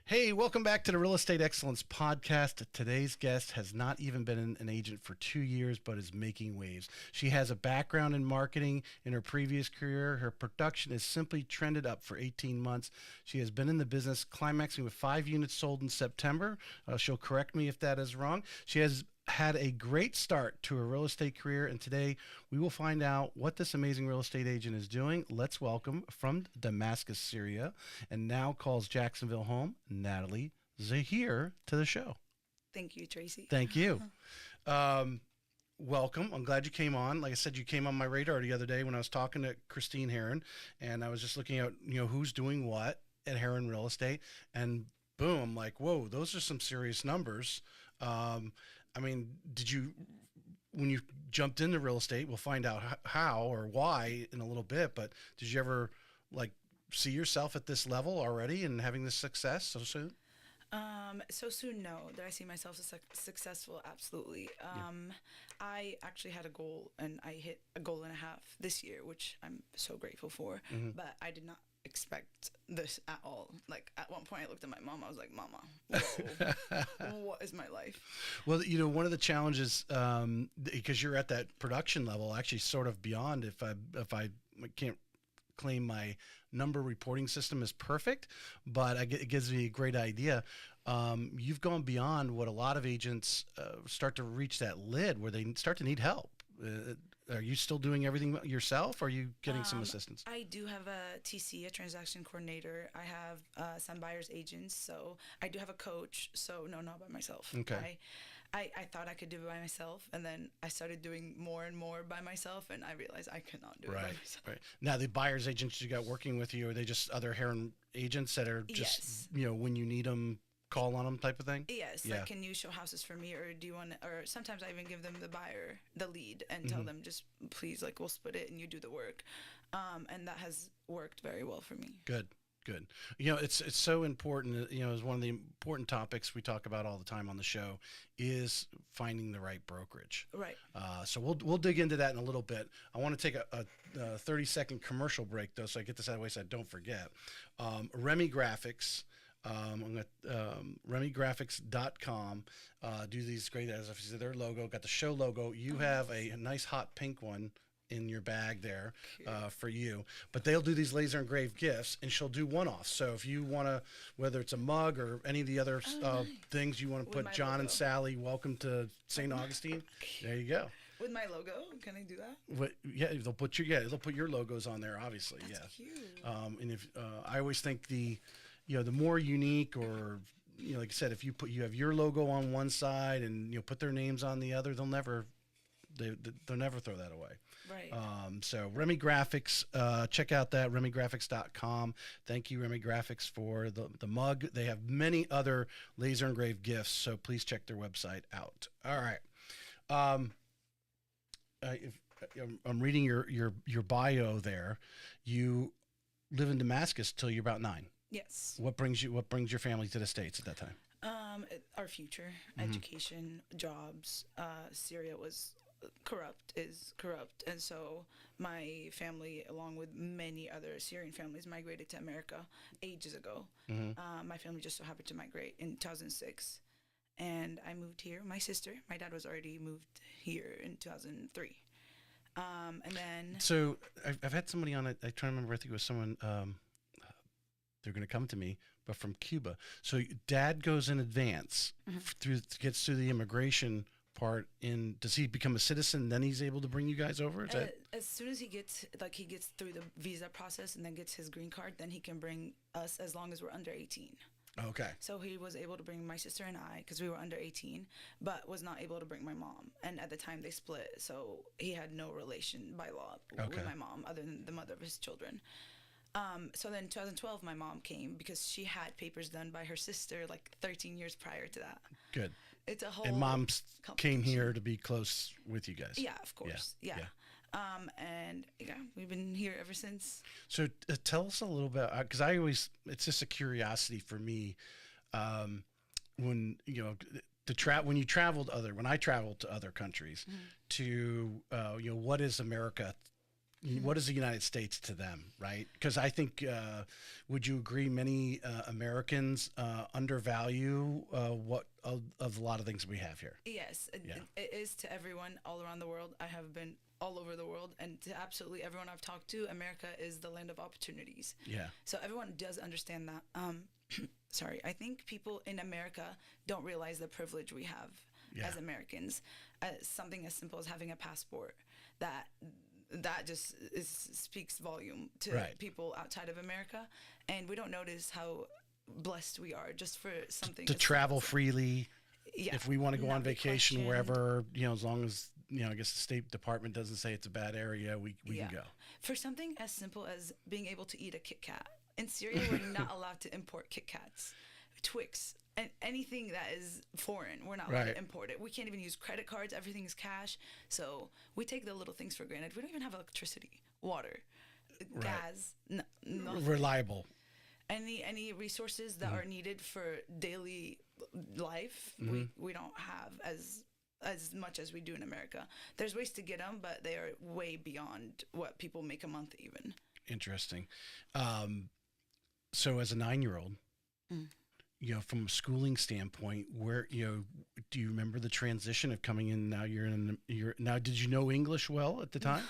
Hey, welcome back to the Real Estate Excellence Podcast. Today's guest has not even been an agent for 2 years, but is making waves. She has a background in marketing in her previous career. Her production has simply trended up for 18 months. She has been in the business, climaxing with 5 units sold in September. She'll correct me if that is wrong. She has had a great start to her real estate career, and today we will find out what this amazing real estate agent is doing. Let's welcome from Damascus, Syria, and now calls Jacksonville home, Natalie Zaher to the show. Thank you, Tracy. Thank you. Welcome. I'm glad you came on. Like I said, you came on my radar the other day when I was talking to Christine Herron, and I was just looking at, who's doing what at Herron Real Estate, and boom, I'm like, whoa, those are some serious numbers. Did you, when you jumped into real estate, we'll find out how or why in a little bit, but did you ever see yourself at this level already and having this success so soon? So soon, no. Did I see myself as successful? Absolutely. I actually had a goal, and I hit a goal and a half this year, which I'm so grateful for, but I did not expect this at all. Like, at one point I looked at my mom, I was like, Mama, whoa, what is my life? Well, one of the challenges, because you're at that production level, actually sort of beyond, if I can't claim my number reporting system is perfect, but it gives me a great idea. You've gone beyond what a lot of agents start to reach that lid where they start to need help. Are you still doing everything yourself, or are you getting some assistance? I do have a TC, a transaction coordinator. I have some buyer's agents, so I do have a coach. So no, not by myself. Okay. I thought I could do it by myself, and then I started doing more and more by myself, and I realized I could not do it by myself. Right. Now, the buyer's agents you got working with you, are they just other Herron agents that are just, when you need them, call on them type of thing? Yes. Yeah. Like, can you show houses for me, or do you want to, or sometimes I even give them the buyer the lead and tell them, just please, we'll split it and you do the work. And that has worked very well for me. Good. It's so important. It's one of the important topics we talk about all the time on the show is finding the right brokerage. Right. So we'll dig into that in a little bit. I want to take a 30-second commercial break though, so I get this out of the way so I don't forget. Remy Graphics. RemyGraphics.com do these great, as if you see their logo, got the show logo. You have a nice hot pink one in your bag there for you, but they'll do these laser engraved gifts, and she'll do one-offs. So if you want to, whether it's a mug or any of the other things you want to put, John and Sally, welcome to St. Augustine. There you go. With my logo, can I do that? They'll put your logos on there, obviously. That's cute. And if I always think the more unique, or like I said, if you have your logo on one side and put their names on the other, they'll never throw that away. Right. So Remy Graphics, check out that RemyGraphics.com. Thank you, Remy Graphics, for the mug. They have many other laser engraved gifts, so please check their website out. All right. I'm reading your bio there. You live in Damascus till you're about 9. Yes. What brings your family to the States at that time? Our future, education, jobs. Syria is corrupt, and so my family, along with many other Syrian families, migrated to America ages ago. My family just so happened to migrate in 2006, and I moved here. My dad was already moved here in 2003. And then... So I've had somebody on it. I try to remember. I think it was someone... they're going to come to me, but from Cuba. So Dad goes in advance gets through the immigration part. Does he become a citizen? Then he's able to bring you guys over? As soon as he gets through the visa process and then gets his green card, then he can bring us as long as we're under 18. Okay. So he was able to bring my sister and I, because we were under 18, but was not able to bring my mom. And at the time they split, so he had no relation by law with my mom other than the mother of his children. So then in 2012, my mom came because she had papers done by her sister 13 years prior to that. Good. It's a whole... And Mom came here to be close with you guys. Yeah, of course. Yeah. And we've been here ever since. So tell us a little bit, because it's just a curiosity for me. When I traveled to other countries, to what is America what is the United States to them, right? Because I think, would you agree, many Americans undervalue what of a lot of things we have here? Yes, it is to everyone all around the world. I have been all over the world, and to absolutely everyone I've talked to, America is the land of opportunities. Yeah. So everyone does understand that. Sorry, I think people in America don't realize the privilege we have as Americans. Something as simple as having a passport, that just speaks volume to people outside of America, and we don't notice how blessed we are just for something to travel freely. Yeah, if we want to go on vacation wherever, as long as I guess the State Department doesn't say it's a bad area, we can go. For something as simple as being able to eat a Kit Kat in Syria, we're not allowed to import Kit Kats, Twix, and anything that is foreign. We're not allowed to import it. We can't even use credit cards. Everything is cash. So we take the little things for granted. We don't even have electricity, water, gas, reliable. Any resources that are needed for daily life, we don't have as much as we do in America. There's ways to get them, but they are way beyond what people make a month even. Interesting. So as a 9-year-old, from a schooling standpoint, where, do you remember the transition of coming in? Now now, did you know English well at the time?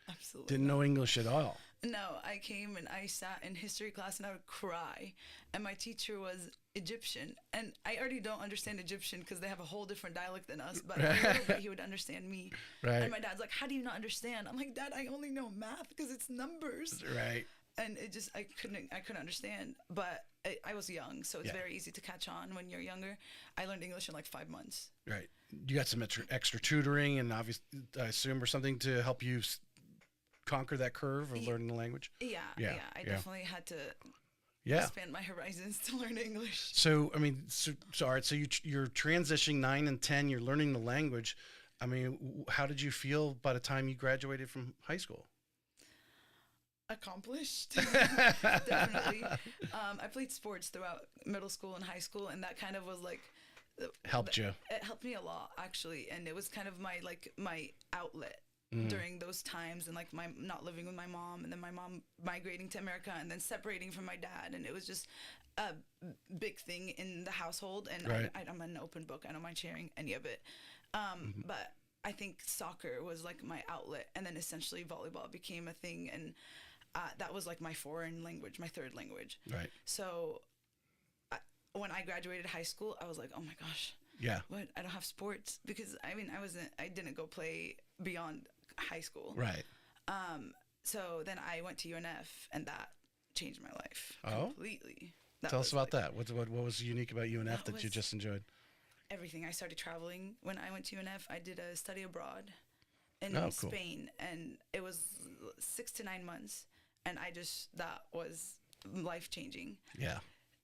No, absolutely Didn't know English at all. No, I came and I sat in history class and I would cry. And my teacher was Egyptian. And I already don't understand Egyptian because they have a whole different dialect than us. But a little bit he would understand me. Right. And my dad's like, how do you not understand? I'm like, Dad, I only know math because it's numbers. Right. And it just, I couldn't understand. But I was young, so it's very easy to catch on when you're younger. I learned English in like 5 months. Right. You got some extra tutoring and obviously, I assume, or something to help you conquer that curve of learning the language? Yeah. I definitely had to expand my horizons to learn English. So, I mean, all right, so you're transitioning 9 and 10, you're learning the language. I mean, how did you feel by the time you graduated from high school? Accomplished. Definitely. I played sports throughout middle school and high school, and that kind of was like... Helped you? It helped me a lot, actually, and it was kind of my outlet. During those times, and like my not living with my mom, and then my mom migrating to America, and then separating from my dad, and it was just a big thing in the household. And I'm an open book. I don't mind sharing any of it. But I think soccer was like my outlet, and then essentially volleyball became a thing, and that was like my foreign language, my third language. Right. So when I graduated high school, I was like, oh my gosh. Yeah. What? I don't have sports because I didn't go play beyond high school. Right. So then I went to UNF, and that changed my life completely. Tell us about that. What was unique about UNF that you just enjoyed? Everything. I started traveling when I went to UNF. I did a study abroad in Spain, and it was 6 to 9 months, and that was life changing. Yeah.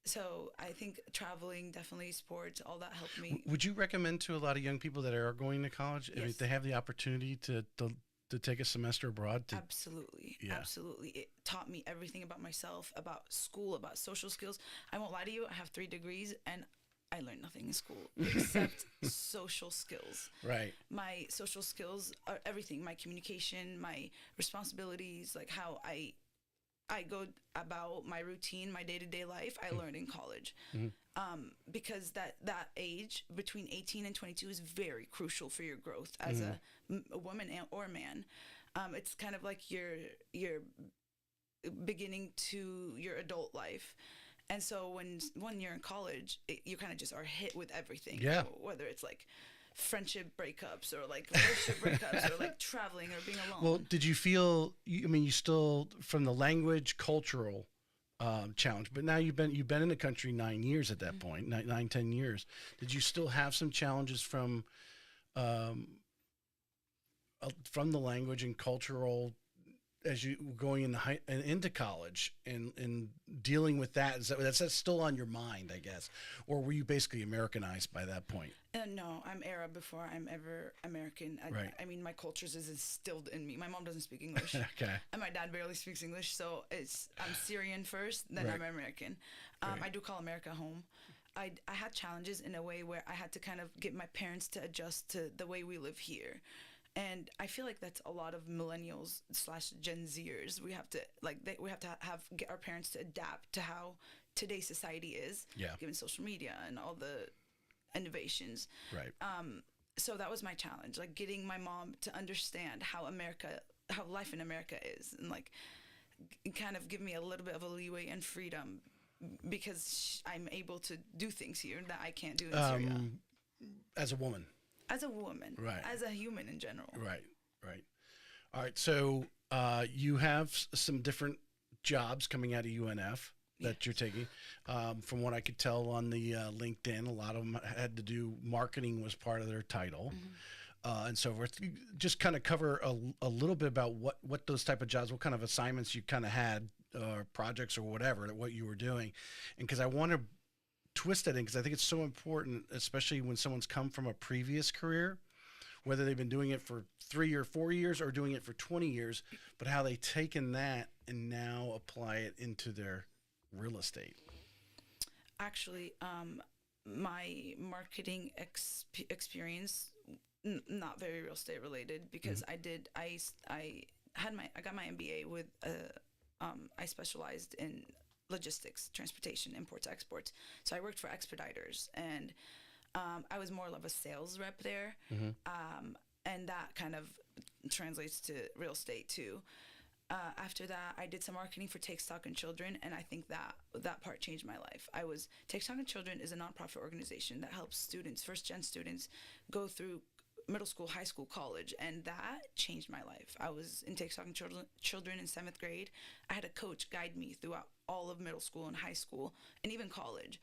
So I think traveling, definitely sports, all that helped me. Would you recommend to a lot of young people that are going to college, yes, if they have the opportunity to take a semester abroad? Absolutely. Yeah. Absolutely. It taught me everything about myself, about school, about social skills. I won't lie to you. I have 3 degrees, and I learned nothing in school except social skills. Right. My social skills are everything. My communication, my responsibilities, like how I go about my routine, my day-to-day life, I learned in college. Because that age between 18 and 22 is very crucial for your growth as a woman or a man. It's kind of like you're beginning to your adult life. And so when you're in college, you kind of just are hit with everything. Yeah. Whether it's like friendship breakups or like relationship breakups or like traveling or being alone. Well, did you feel, you still, from the language, cultural challenge, but now you've been in the country 9 years at that point, 10 years. Did you still have some challenges from the language and cultural as you going into college and dealing with that? That's still on your mind, I guess, or were you basically Americanized by that point? No, I'm Arab before I'm ever American. Right. I mean, my culture is instilled in me. My mom doesn't speak English. Okay. And my dad barely speaks English, so I'm Syrian first, then I'm American. I do call America home. I had challenges in a way where I had to kind of get my parents to adjust to the way we live here. And I feel like that's a lot of millennials / Gen Zers. We have to get our parents to adapt to how today's society is, given social media and all the innovations. Right. So that was my challenge, like getting my mom to understand how life in America is, and like kind of give me a little bit of a leeway and freedom, because I'm able to do things here that I can't do in Syria. As a woman. As a woman. Right. As a human in general. Right. Right. All right. So you have some different jobs coming out of UNF that you're taking. From what I could tell on the LinkedIn, a lot of them had to do, marketing was part of their title. And so forth. Just kind of cover a little bit about what those type of jobs, what kind of assignments you kind of had, projects or whatever, what you were doing. And because I want to twist that in, because I think it's so important, especially when someone's come from a previous career, whether they've been doing it for 3 or 4 years or doing it for 20 years, but how they've taken that and now apply it into their real estate. Actually, my marketing experience, not very real estate related, because I got my MBA with I specialized in logistics, transportation, imports, exports. So I worked for expediters, and I was more of a sales rep there. And that kind of translates to real estate too. After that, I did some marketing for Take Stock and Children, and I think that part changed my life. Take Stock and Children is a nonprofit organization that helps students, first-gen students, go through middle school, high school, college, and that changed my life. I was in Take Stock and Children in 7th grade. I had a coach guide me throughout all of middle school and high school, and even college.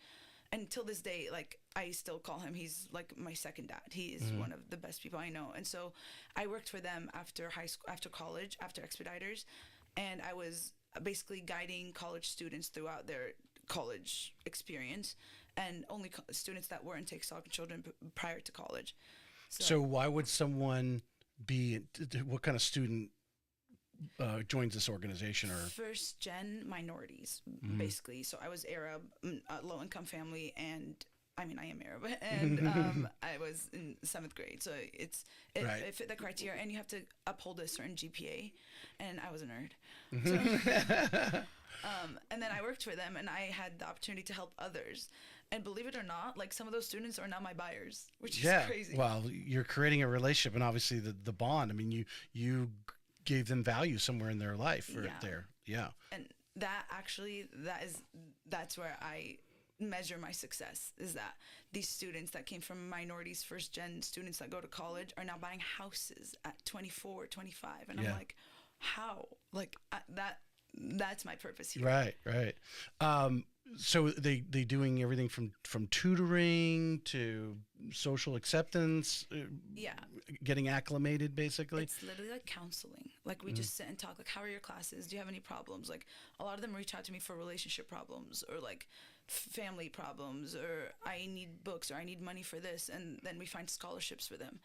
And till this day, like, I still call him, he's like my second dad. He is one of the best people I know. And so I worked for them after high school, after college, after Expeditors, and I was basically guiding college students throughout their college experience, and only students that were in Take Stock and Children prior to college. So why would someone what kind of student joins this organization? Or first gen minorities, basically. So I was Arab, low income family, and I mean, I am Arab, and I was in 7th grade. So it fit the criteria, and you have to uphold a certain GPA, and I was a nerd. So, and then I worked for them, and I had the opportunity to help others. And believe it or not, like, some of those students are now my buyers, which is crazy. Well, you're creating a relationship, and obviously the bond. I mean, you gave them value somewhere in their life right there. Yeah. And that's where I measure my success, is that these students that came from minorities, first gen students that go to college, are now buying houses at 24, 25. And I'm like, how? Like, that's my purpose here. Right. So they doing everything from tutoring to social acceptance, getting acclimated, basically. It's literally like counseling. Like, we just sit and talk, like, how are your classes? Do you have any problems? Like, a lot of them reach out to me for relationship problems, or like family problems, or I need books, or I need money for this, and then we find scholarships for them.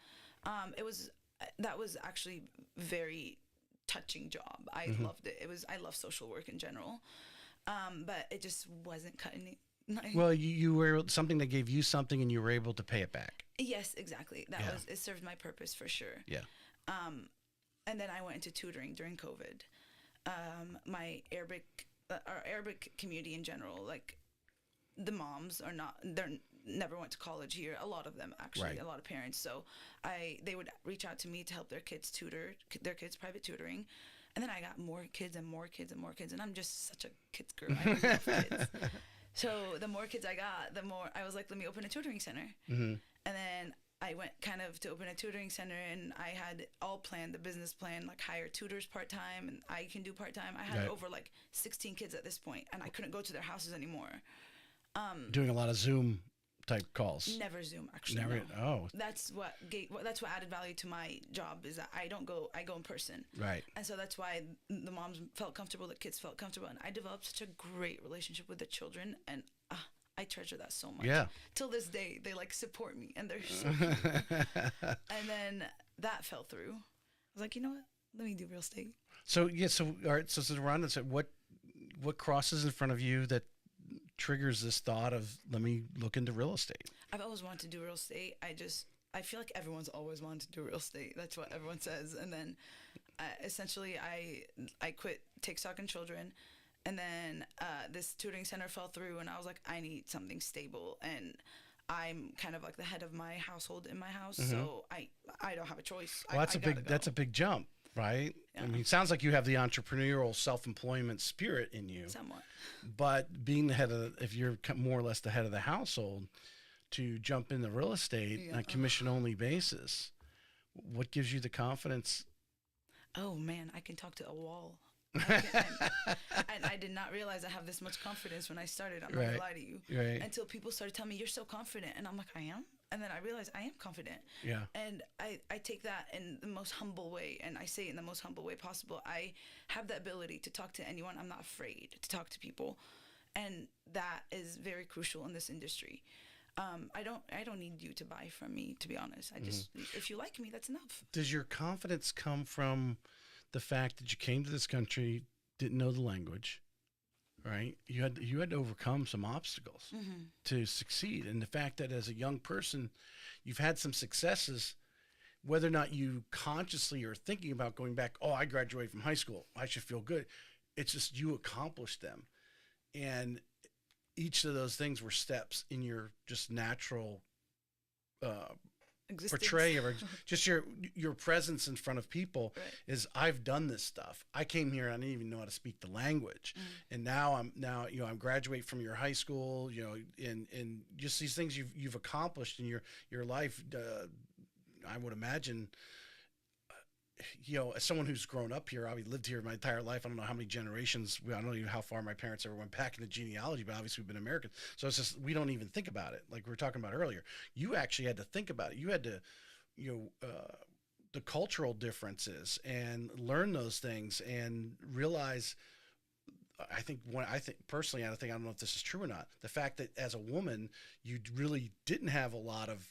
That was actually very touching job. I loved it. I love social work in general. But it just wasn't cutting it. Well, you were something that gave you something, and you were able to pay it back. Yes, exactly. It served my purpose for sure. Yeah. And then I went into tutoring during COVID. My our Arabic community in general, like, the moms they're never went to college here. A lot of them, actually, a lot of parents. So they would reach out to me to help their kids private tutoring. And then I got more kids and more kids and more kids. And I'm just such a kids girl. I love kids. So the more kids I got, the more I was like, let me open a tutoring center. And then I went kind of to open a tutoring center, and I had all planned, the business plan, like hire tutors part-time, and I can do part-time. I had over like 16 kids at this point, and I couldn't go to their houses anymore. Doing a lot of Zoom type calls. Never Zoom, actually. Never. No. Oh. That's what added value to my job, is that I go in person. Right. And so that's why the moms felt comfortable, the kids felt comfortable, and I developed such a great relationship with the children, and I treasure that so much. Yeah. Till this day, they like support me, and they're so cute. And then that fell through. I was like, you know what? Let me do real estate. So all right. So Rhonda said, what crosses in front of you that triggers this thought of, let me look into real estate? I've always wanted to do real estate. I feel like everyone's always wanted to do real estate. That's what everyone says. And then essentially I quit Take Stock in Children. And then this tutoring center fell through, and I was like, I need something stable. And I'm kind of like the head of my household in my house, so I don't have a choice. Well, that's a big jump, right? Yeah. I mean, it sounds like you have the entrepreneurial self-employment spirit in you. Somewhat. But being the head of, if you're more or less the head of the household, to jump into real estate on a commission-only basis, what gives you the confidence? Oh man, I can talk to a wall. And I did not realize I have this much confidence when I started. I'm not gonna lie to you. Right. Until people started telling me, you're so confident. And I'm like, I am? And then I realized I am confident. Yeah. And I take that in the most humble way, and I say it in the most humble way possible. I have the ability to talk to anyone. I'm not afraid to talk to people. And that is very crucial in this industry. I don't need you to buy from me, to be honest. I just, if you like me, that's enough. Does your confidence come from the fact that you came to this country, didn't know the language, right? You had to overcome some obstacles to succeed. And the fact that as a young person, you've had some successes, whether or not you consciously are thinking about going back, oh, I graduated from high school, I should feel good. It's just you accomplished them. And each of those things were steps in your just natural portray or just your presence in front of people. Is I've done this stuff. I came here and I didn't even know how to speak the language, and now I'm graduate from your high school, and just these things you've accomplished in your life. I would imagine, as someone who's grown up here, I've lived here my entire life. I don't know how many generations. I don't know even how far my parents ever went back in the genealogy, but obviously we've been American. So it's just, we don't even think about it. Like we were talking about earlier, you actually had to think about it. You had to, the cultural differences and learn those things and realize, I think personally, I don't know if this is true or not. The fact that as a woman, you really didn't have a lot of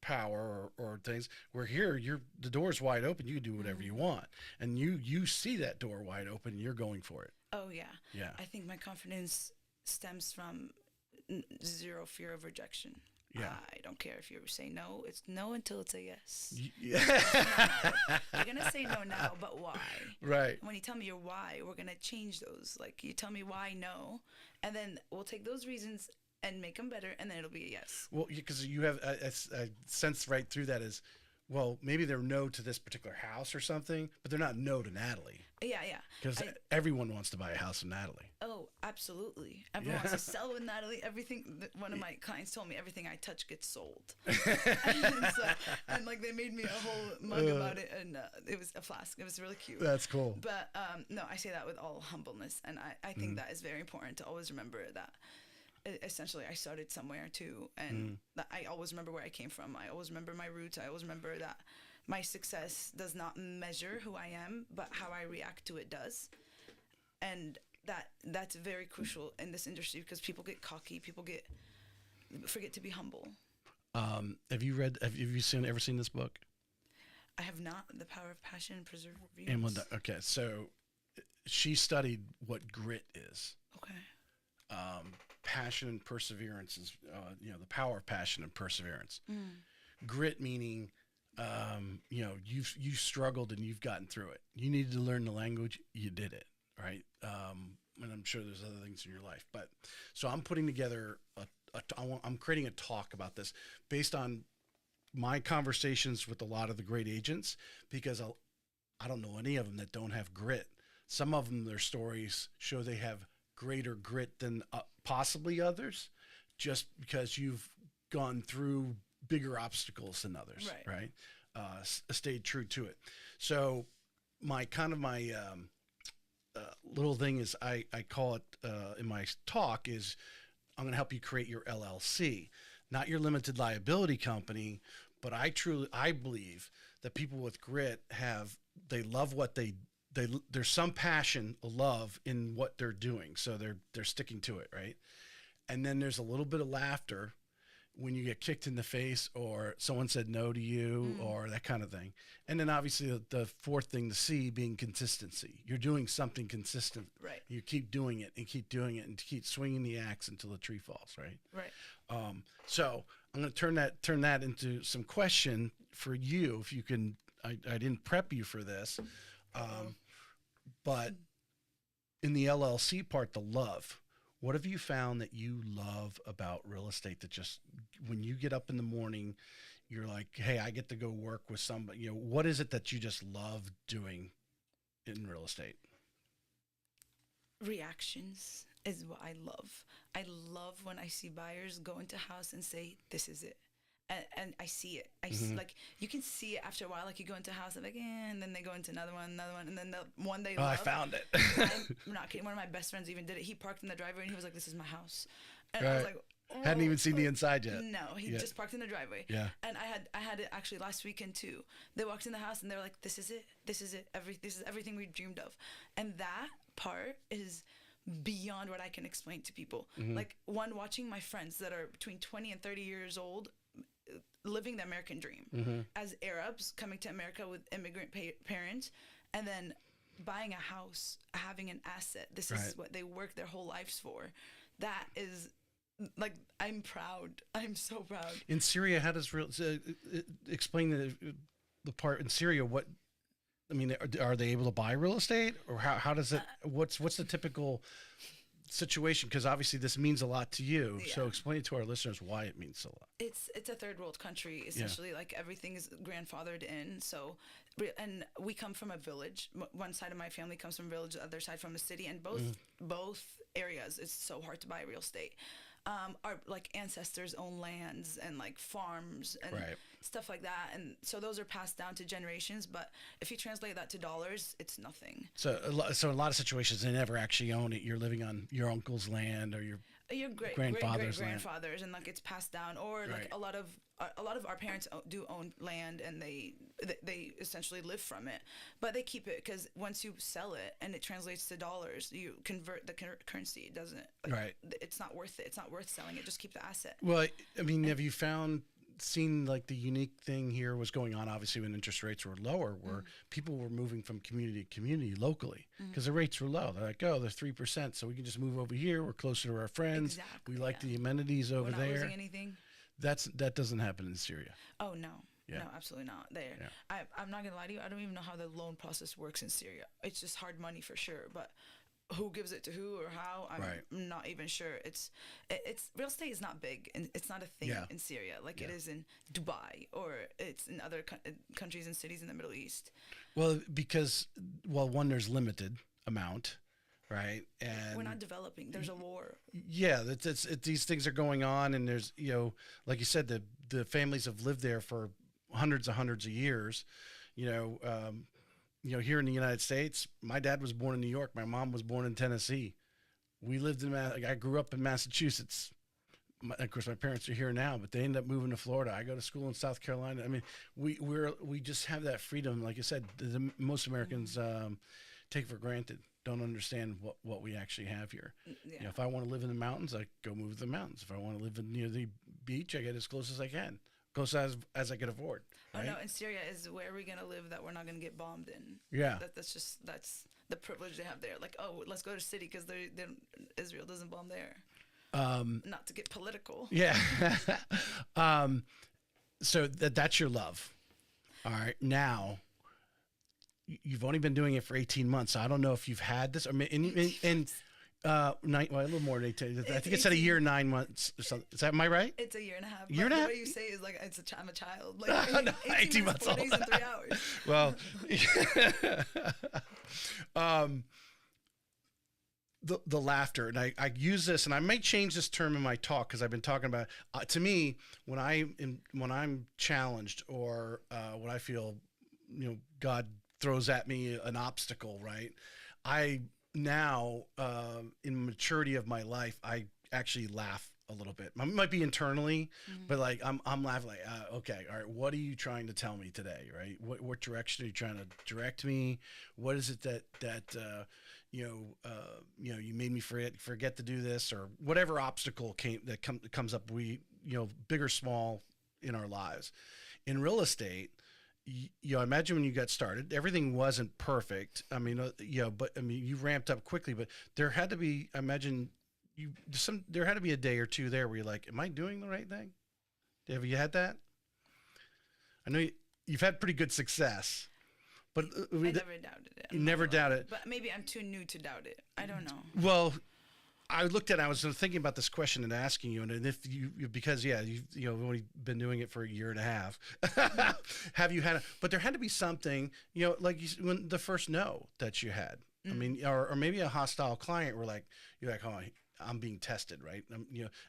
power or things, where here the door's wide open, you can do whatever you want, and you see that door wide open and you're going for it. Oh yeah. I think my confidence stems from zero fear of rejection. I don't care if you say no, it's no until it's a yes. You're gonna say no now, but why? Right. When you tell me your why, we're gonna change those. Like, you tell me why no, and then we'll take those reasons and make them better, and then it'll be a yes. Well, because you have a sense right through that is, well, maybe they're no to this particular house or something, but they're not no to Natalie. Yeah. Because everyone wants to buy a house with Natalie. Oh, absolutely. Everyone wants to sell with Natalie. Everything. One of my clients told me everything I touch gets sold. and like they made me a whole mug about it, and it was a flask. It was really cute. That's cool. But no, I say that with all humbleness, and I think that is very important to always remember that. Essentially, I started somewhere too, and I always remember where I came from. I always remember my roots. I always remember that my success does not measure who I am, but how I react to it does. And that's very crucial in this industry, because people get cocky, forget to be humble. Have you ever seen this book? I have not. The Power of Passion and Perseverance. And okay, so she studied what grit is. Okay. Passion and perseverance is, the power of passion and perseverance. Grit meaning, you've struggled and you've gotten through it. You needed to learn the language, you did it, right? And I'm sure there's other things in your life, but so I'm putting together I'm creating a talk about this based on my conversations with a lot of the great agents, because I don't know any of them that don't have grit. Some of them, their stories show they have greater grit than possibly others, just because you've gone through bigger obstacles than others, right? Stayed true to it. So my little thing is, I call it in my talk is, I'm going to help you create your LLC, not your limited liability company, but I believe that people with grit they love what there's some passion, a love in what they're doing. So they're sticking to it. Right. And then there's a little bit of laughter when you get kicked in the face or someone said no to you or that kind of thing. And then obviously the fourth thing, the C, being consistency. You're doing something consistent. Right. You keep doing it and keep doing it and keep swinging the axe until the tree falls, right? Right. So I'm going to turn that into some question for you. If you can, I didn't prep you for this, but in the LLC part, the love, what have you found that you love about real estate that just, when you get up in the morning, you're like, hey, I get to go work with somebody, you know, what is it that you just love doing in real estate? Reactions is what I love. I love when I see buyers go into a house and say, this is it. And I see it. I see, like, you can see it after a while. Like, you go into a house, and like, and then they go into another one, and then the one they love. I found it. I'm not kidding. One of my best friends even did it. He parked in the driveway, and he was like, this is my house. And I was like, oh. Hadn't even seen the inside yet. No, he just parked in the driveway. Yeah. And I had it actually last weekend too. They walked in the house and they were like, this is it. This is it. This is everything we dreamed of. And that part is beyond what I can explain to people. Like, watching my friends that are between 20 and 30 years old living the American dream as Arabs coming to America with immigrant parents, and then buying a house, having an asset. This is what they work their whole lives for. That is, like, I'm proud. I'm so proud. In Syria, how does explain the part in Syria? What, I mean, are they able to buy real estate, or how does it? What's the typical situation? Because obviously this means a lot to you. Yeah. So explain to our listeners why it means so a lot. It's a third world country, essentially. Yeah. Like, everything is grandfathered in. So, and we come from a village. One side of my family comes from a village, the other side from a city, and both areas, it's so hard to buy real estate. Our, like, ancestors own lands and, like, farms and stuff like that, and so those are passed down to generations. But if you translate that to dollars, it's nothing. So in a lot of situations, they never actually own it. You're living on your uncle's land or your grandfather's land, and, like, it's passed down. Or like a lot of our parents do own land, and they essentially live from it, but they keep it because once you sell it and it translates to dollars, you convert the currency. It doesn't, like, it's not worth it. It's not worth selling it. Just keep the asset. Well, I mean, have you seen like the unique thing here was going on, obviously, when interest rates were lower, where people were moving from community to community locally because the rates were low. They're like, oh, they're 3%, so we can just move over here. We're closer to our friends. Exactly, we like the amenities over we're not there. Losing anything. That doesn't happen in Syria. Oh, no. Yeah. No, absolutely not. There. Yeah. I'm not gonna lie to you. I don't even know how the loan process works in Syria. It's just hard money for sure, but who gives it to who or how, I'm not even sure. It's real estate is not big, and it's not a thing in Syria like it is in Dubai, or it's in other countries and cities in the Middle East. Well, because one, there's limited amount, right? And we're not developing. There's a war. Yeah, these things are going on, and there's, you know, like you said, the families have lived there for hundreds of years, you know. Here in the United States, my dad was born in New York. My mom was born in Tennessee. We lived I grew up in Massachusetts. Of course, my parents are here now, but they ended up moving to Florida. I go to school in South Carolina. I mean, we just have that freedom. Like I said, most Americans take for granted, don't understand what we actually have here. Yeah. You know, if I want to live in the mountains, I go move to the mountains. If I want to live near the beach, I get as close as I can. Close as I can afford. Right? Oh no, in Syria is where we're gonna live that we're not gonna get bombed in. Yeah, that's the privilege they have there. Like, oh, let's go to city because Israel doesn't bomb there. Not to get political. Yeah. So that's your love. All right, now you've only been doing it for 18 months. So I don't know if you've had this. I mean, a little more than 18. I think it said a year, 9 months. Or something. Is that, am I right? It's a year and a half. Year and a half? The way you say it is like I'm a child. Like, no, 18 months 4 days and 3 hours. Well, the laughter, and I use this, and I might change this term in my talk because I've been talking about. To me, when I'm challenged or when I feel, you know, God throws at me an obstacle, right? Now, in maturity of my life, I actually laugh a little bit. It might be internally, but like I'm laughing like, okay, all right, what are you trying to tell me today, right? What direction are you trying to direct me? What is it that you made me forget to do this, or whatever obstacle comes up. big or small in our lives. In real estate, I imagine when you got started, everything wasn't perfect. I mean, but I mean, you ramped up quickly, but there had to be, I imagine there had to be a day or two there where you're like, am I doing the right thing? Have you had that? I know you've had pretty good success, but I never doubted it. You never doubted it. But maybe I'm too new to doubt it. I don't know. Well, I was thinking about this question and asking you, and if because you've only been doing it for a year and a half. Have you had? But there had to be something, like when the first no that you had. I mean, or maybe a hostile client where you're like, oh, I'm being tested, right?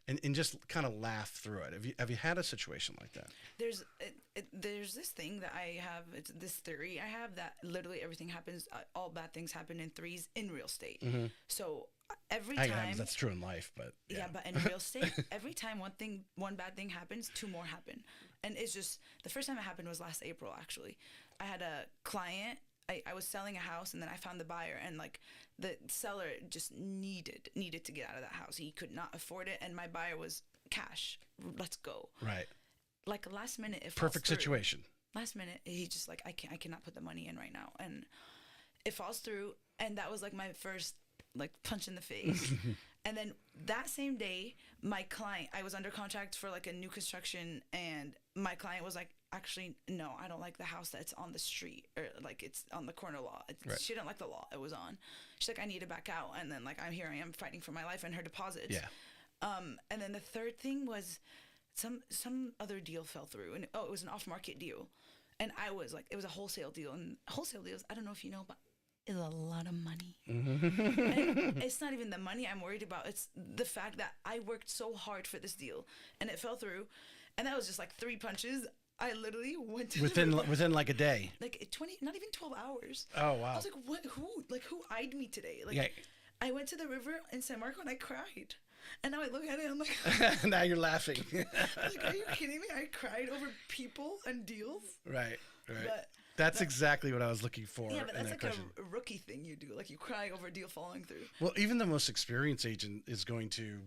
And just kind of laugh through it. Have you had a situation like that? There's this thing that I have. It's this theory I have that literally everything happens. All bad things happen in threes in real estate. Mm-hmm. So every time that's true in life, but yeah, but in real estate, every time one bad thing happens, two more happen. And it's just the first time it happened was last April. Actually, I had a client. I was selling a house, and then I found the buyer, and the seller just needed to get out of that house. He could not afford it, and my buyer was cash. Let's go. Right. Last minute, it perfect falls through. Situation. Last minute, he just I cannot put the money in right now, and it falls through, and that was my first punch in the face. And then that same day, my client, I was under contract for a new construction, and my client was like, actually, no, I don't like the house that's on the street, or it's on the corner lot. Right. She didn't like the lot it was on. She's like, I need to back out. And then I am fighting for my life and her deposits. Yeah. And then the third thing was some other deal fell through, and it was an off market deal. And I was it was a wholesale deal, and wholesale deals, I don't know if you know, but is a lot of money. And it's not even the money I'm worried about. It's the fact that I worked so hard for this deal, and it fell through. And that was just 3 punches. I literally went to within a day, 20, not even 12 hours. Oh wow! I was like, what? Who eyed me today? I went to the river in San Marco and I cried. And now I look at it, I'm like, now you're laughing. Are you kidding me? I cried over people and deals. Right. But that's exactly what I was looking for. Yeah, but that's a rookie thing you do. You cry over a deal falling through. Well, even the most experienced agent is going to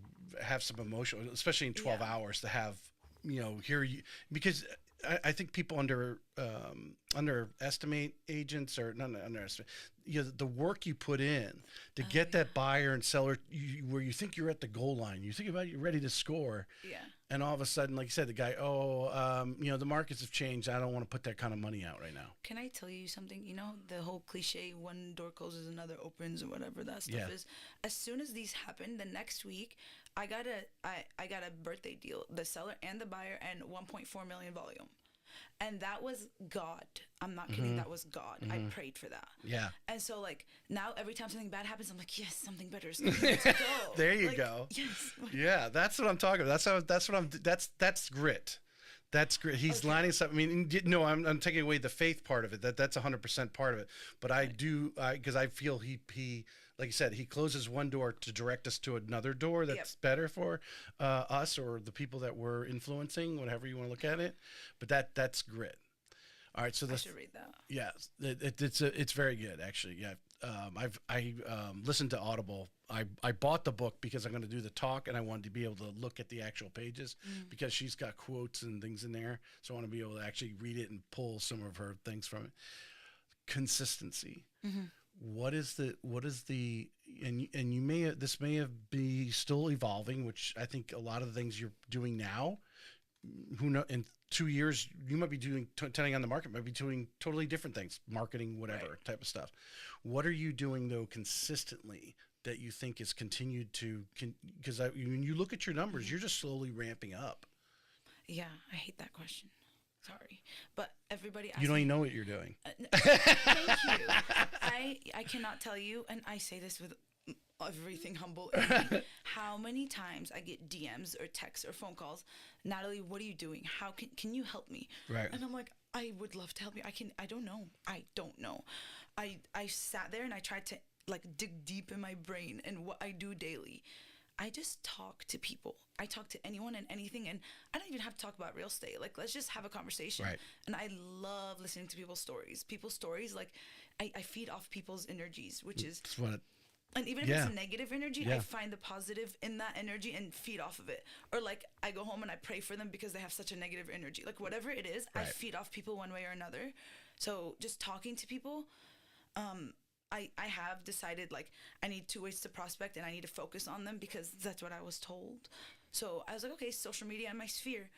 have some emotion, especially in 12 hours, to have, because I think people underestimate agents, or not underestimate, the work you put in to get that buyer and seller where you think you're at the goal line, you think about you're ready to score. Yeah. And all of a sudden, like you said, the guy, the markets have changed. I don't want to put that kind of money out right now. Can I tell you something? The whole cliche, one door closes, another opens, or whatever that stuff is. As soon as these happen, the next week, I got a birthday deal, the seller and the buyer, and 1.4 million volume. And that was God. I'm not kidding. That was God. I prayed for that. Yeah. And so now every time something bad happens, I'm like, yes, something better is coming. Let's go. There you go. Yes. Yeah, that's what I'm talking about. That's grit. That's grit. He's lining something. I mean, no, I'm taking away the faith part of it. That's 100% part of it. But I do, because I feel he like you said, he closes one door to direct us to another door that's better for us or the people that we're influencing, whatever you want to look at it. But that's grit. All right, so I should read that. Yeah, it's very good actually. Yeah, I listened to Audible. I bought the book because I'm going to do the talk, and I wanted to be able to look at the actual pages because she's got quotes and things in there. So I want to be able to actually read it and pull some of her things from it. Consistency. Mm-hmm. What is the and this may have be still evolving, which I think a lot of the things you're doing now, who know, in 2 years you might be doing, depending on the market, might be doing totally different things, marketing, whatever type of stuff. What are you doing though consistently that you think is continued to, because when you look at your numbers, you're just slowly ramping up. Yeah, I hate that question. Sorry, but everybody asks you don't even know what you're doing. Thank you. I cannot tell you, and I say this with everything humble, how many times I get DMs or texts or phone calls, Natalie, what are you doing? How can you help me? Right. And I'm like, I would love to help you. I don't know. I sat there and I tried to dig deep in my brain and what I do daily. I just talk to people. I talk to anyone and anything, and I don't even have to talk about real estate. Let's just have a conversation. Right. And I love listening to people's stories. I feed off people's energies, which is And even if Yeah. it's negative energy, Yeah. I find the positive in that energy and feed off of it. Or like I go home and I pray for them because they have such a negative energy. Like whatever it is, I Right. feed off people one way or another. So just talking to people, I have decided like I need two ways to prospect and I need to focus on them because that's what I was told. So I was like, okay, social media and my sphere,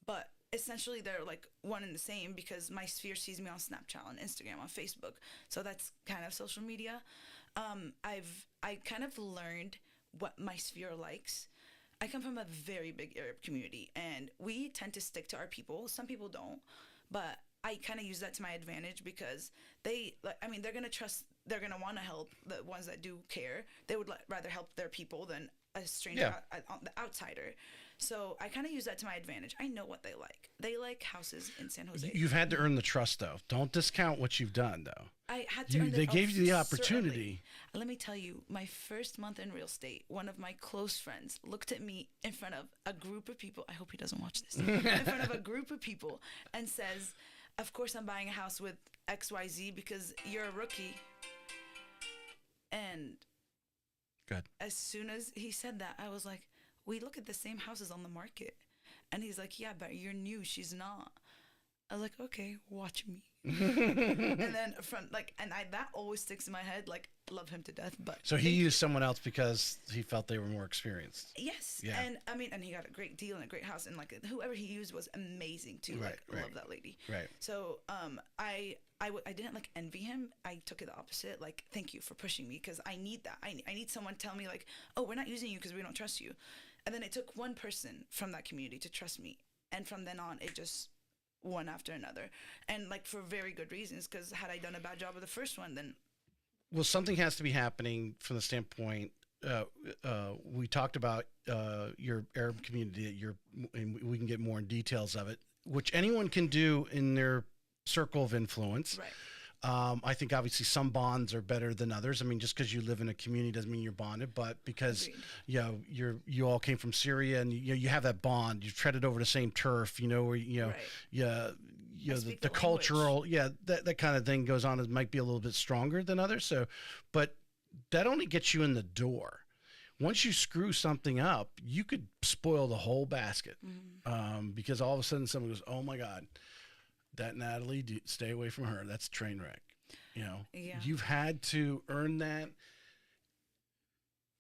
but essentially they're like one and the same because my sphere sees me on Snapchat, on Instagram, on Facebook. So that's kind of social media. I kind of learned what my sphere likes. I come from a very big Arab community and we tend to stick to our people. Some people don't, but I kind of use that to my advantage because they're going to trust, they're going to want to help the ones that do care. They would rather help their people than a stranger, the outsider. So I kind of use that to my advantage. I know what they like. They like houses in San Jose. You've had to earn the trust, though. Don't discount what you've done, though. I had to earn They gave you the certainly. opportunity. Let me tell you, my first month in real estate, one of my close friends looked at me in front of a group of people. I hope he doesn't watch this. In front of a group of people and says, of course I'm buying a house with XYZ because you're a rookie. And Good. as soon as he said that, I was like, we look at the same houses on the market. And he's like, yeah, but you're new. She's not. I was like, okay, watch me. And then that always sticks in my head. Like, love him to death. But So he used someone else because he felt they were more experienced. yes. Yeah. And I mean, and he got a great deal and a great house. And like whoever he used was amazing too. Right, right. Love that lady. Right. So I didn't like envy him. I took it the opposite. Like, thank you for pushing me because I need that. I need someone to tell me like, oh, we're not using you because we don't trust you. And then it took one person from that community to trust me. And from then on, it just one after another. And like for very good reasons, because had I done a bad job with the first one, then. Well, something has to be happening from the standpoint. We talked about your Arab community, and we can get more in details of it, which anyone can do in their circle of influence. Right. I think obviously some bonds are better than others. I mean, just because you live in a community doesn't mean you're bonded, but because Agreed. you all came from Syria and you have that bond. You've treaded over the same turf, where Right. the cultural that kind of thing goes on. It might be a little bit stronger than others. So, but that only gets you in the door. Once you screw something up, you could spoil the whole basket, because all of a sudden someone goes, "Oh my God, that Natalie, stay away from her. That's a train wreck." Yeah. You've had to earn that.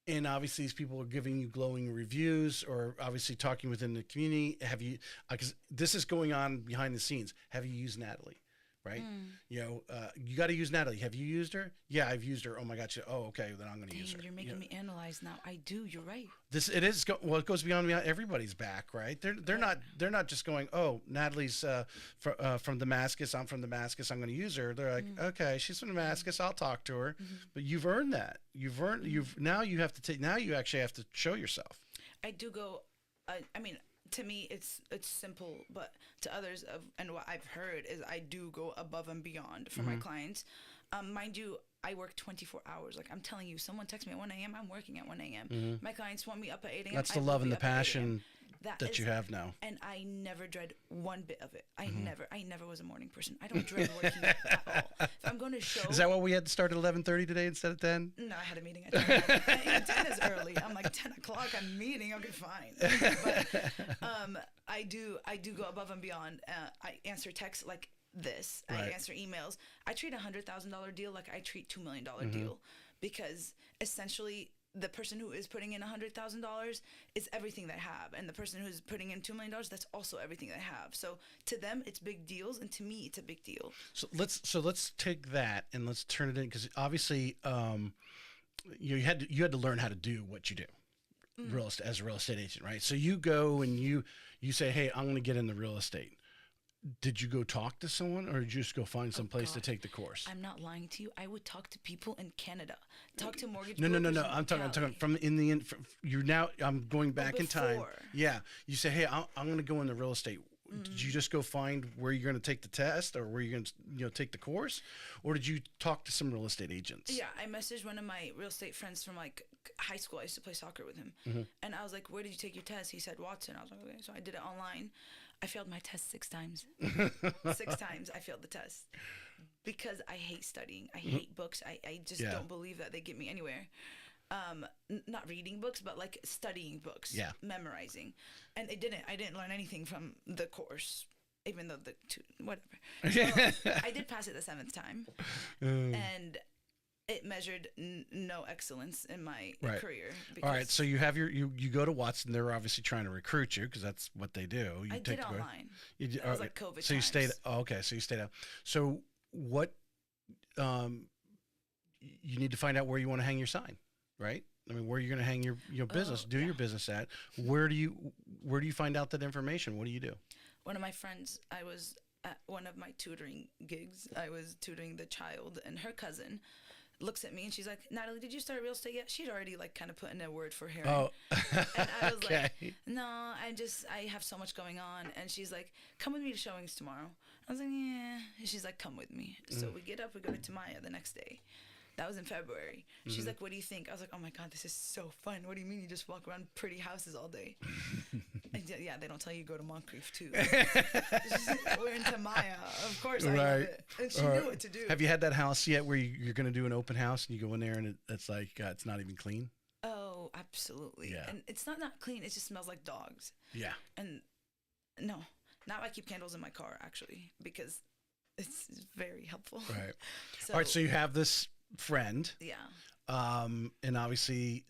And obviously these people are giving you glowing reviews or obviously talking within the community. Have you, because this is going on behind the scenes. Have you used Natalie? Right. You got to use Natalie. Have you used her? Yeah, I've used her. Oh my God. Okay. Then I'm going to use her. You're making me analyze now. I do. You're right. It goes beyond everybody's back, right? They're not just going, oh, Natalie's from Damascus. I'm from Damascus. I'm going to use her. They're like, okay, she's from Damascus. I'll talk to her. But you've earned that. Now you actually have to show yourself. I do go. I mean, to me, it's simple, but to others, and what I've heard is I do go above and beyond for my clients. Mind you, I work 24 hours. Like I'm telling you, someone texts me at 1 a.m., I'm working at 1 a.m. My clients want me up at 8 a.m. That's the love and the passion that you have now. And I never dread one bit of it. I never was a morning person. I don't dread working at all. If I'm going to show. Is that why we had to start at 11:30 today instead of 10? No, I had a meeting at 10. 10 is early. I'm like 10 o'clock. I'm meeting. Okay, fine. But I do go above and beyond. I answer texts like this. Right. I answer emails. I treat $100,000 deal like I treat $2 million deal, because essentially the person who is putting in $100,000 is everything they have, and the person who's putting in $2 million, that's also everything they have. So to them, it's big deals, and to me, it's a big deal. So let's take that and let's turn it in, because obviously, you had to learn how to do what you do, as a real estate agent, right? So you go and you say, hey, I'm going to get into real estate. Did you go talk to someone, or did you just go find some place to take the course? I'm not lying to you. I would talk to people in Canada, talk to mortgage No. brokers I'm talking from you're now. I'm going back in time. Yeah. You say, hey, I'm going to go into real estate. Did you just go find where you're going to take the test, or where you're going to take the course, or did you talk to some real estate agents? Yeah, I messaged one of my real estate friends from like high school. I used to play soccer with him, and I was like, "Where did you take your test?" He said Watson. I was like, "Okay." So I did it online. I failed my test 6 times. 6 times I failed the test because I hate studying. I hate books. I just don't believe that they get me anywhere. not reading books, but like studying books, memorizing. And I didn't learn anything from the course, even though whatever. So I did pass it the 7th time, and it measured no excellence in my career. All right, so you have you go to Watson. They're obviously trying to recruit you because that's what they do. I did online. It was like COVID. So you stayed. Oh, okay, so you stayed out. So what? You need to find out where you want to hang your sign, right? I mean, where you're going to hang your business, your business at. Where do you find out that information? What do you do? One of my friends, I was at one of my tutoring gigs. I was tutoring the child, and her cousin looks at me and she's like, Natalie, did you start real estate yet? She'd already like kind of put in a word for Herron. Oh, and I was like, no, I have so much going on. And she's like, come with me to showings tomorrow. I was like, yeah. And she's like, come with me. So we get up, we go to Maya the next day. That was in February. She's like, what do you think? I was like, oh my God, this is so fun. What do you mean you just walk around pretty houses all day? And yeah, they don't tell you go to Moncrief too. We're into Maya. Of course I love it. And she knew what to do. Have you had that house yet where you're going to do an open house and you go in there and it's like, it's not even clean? Oh, absolutely. Yeah. And it's not clean. It just smells like dogs. Yeah. And no, now I keep candles in my car actually because it's very helpful. Right. All right. So you have this friend. Yeah. And obviously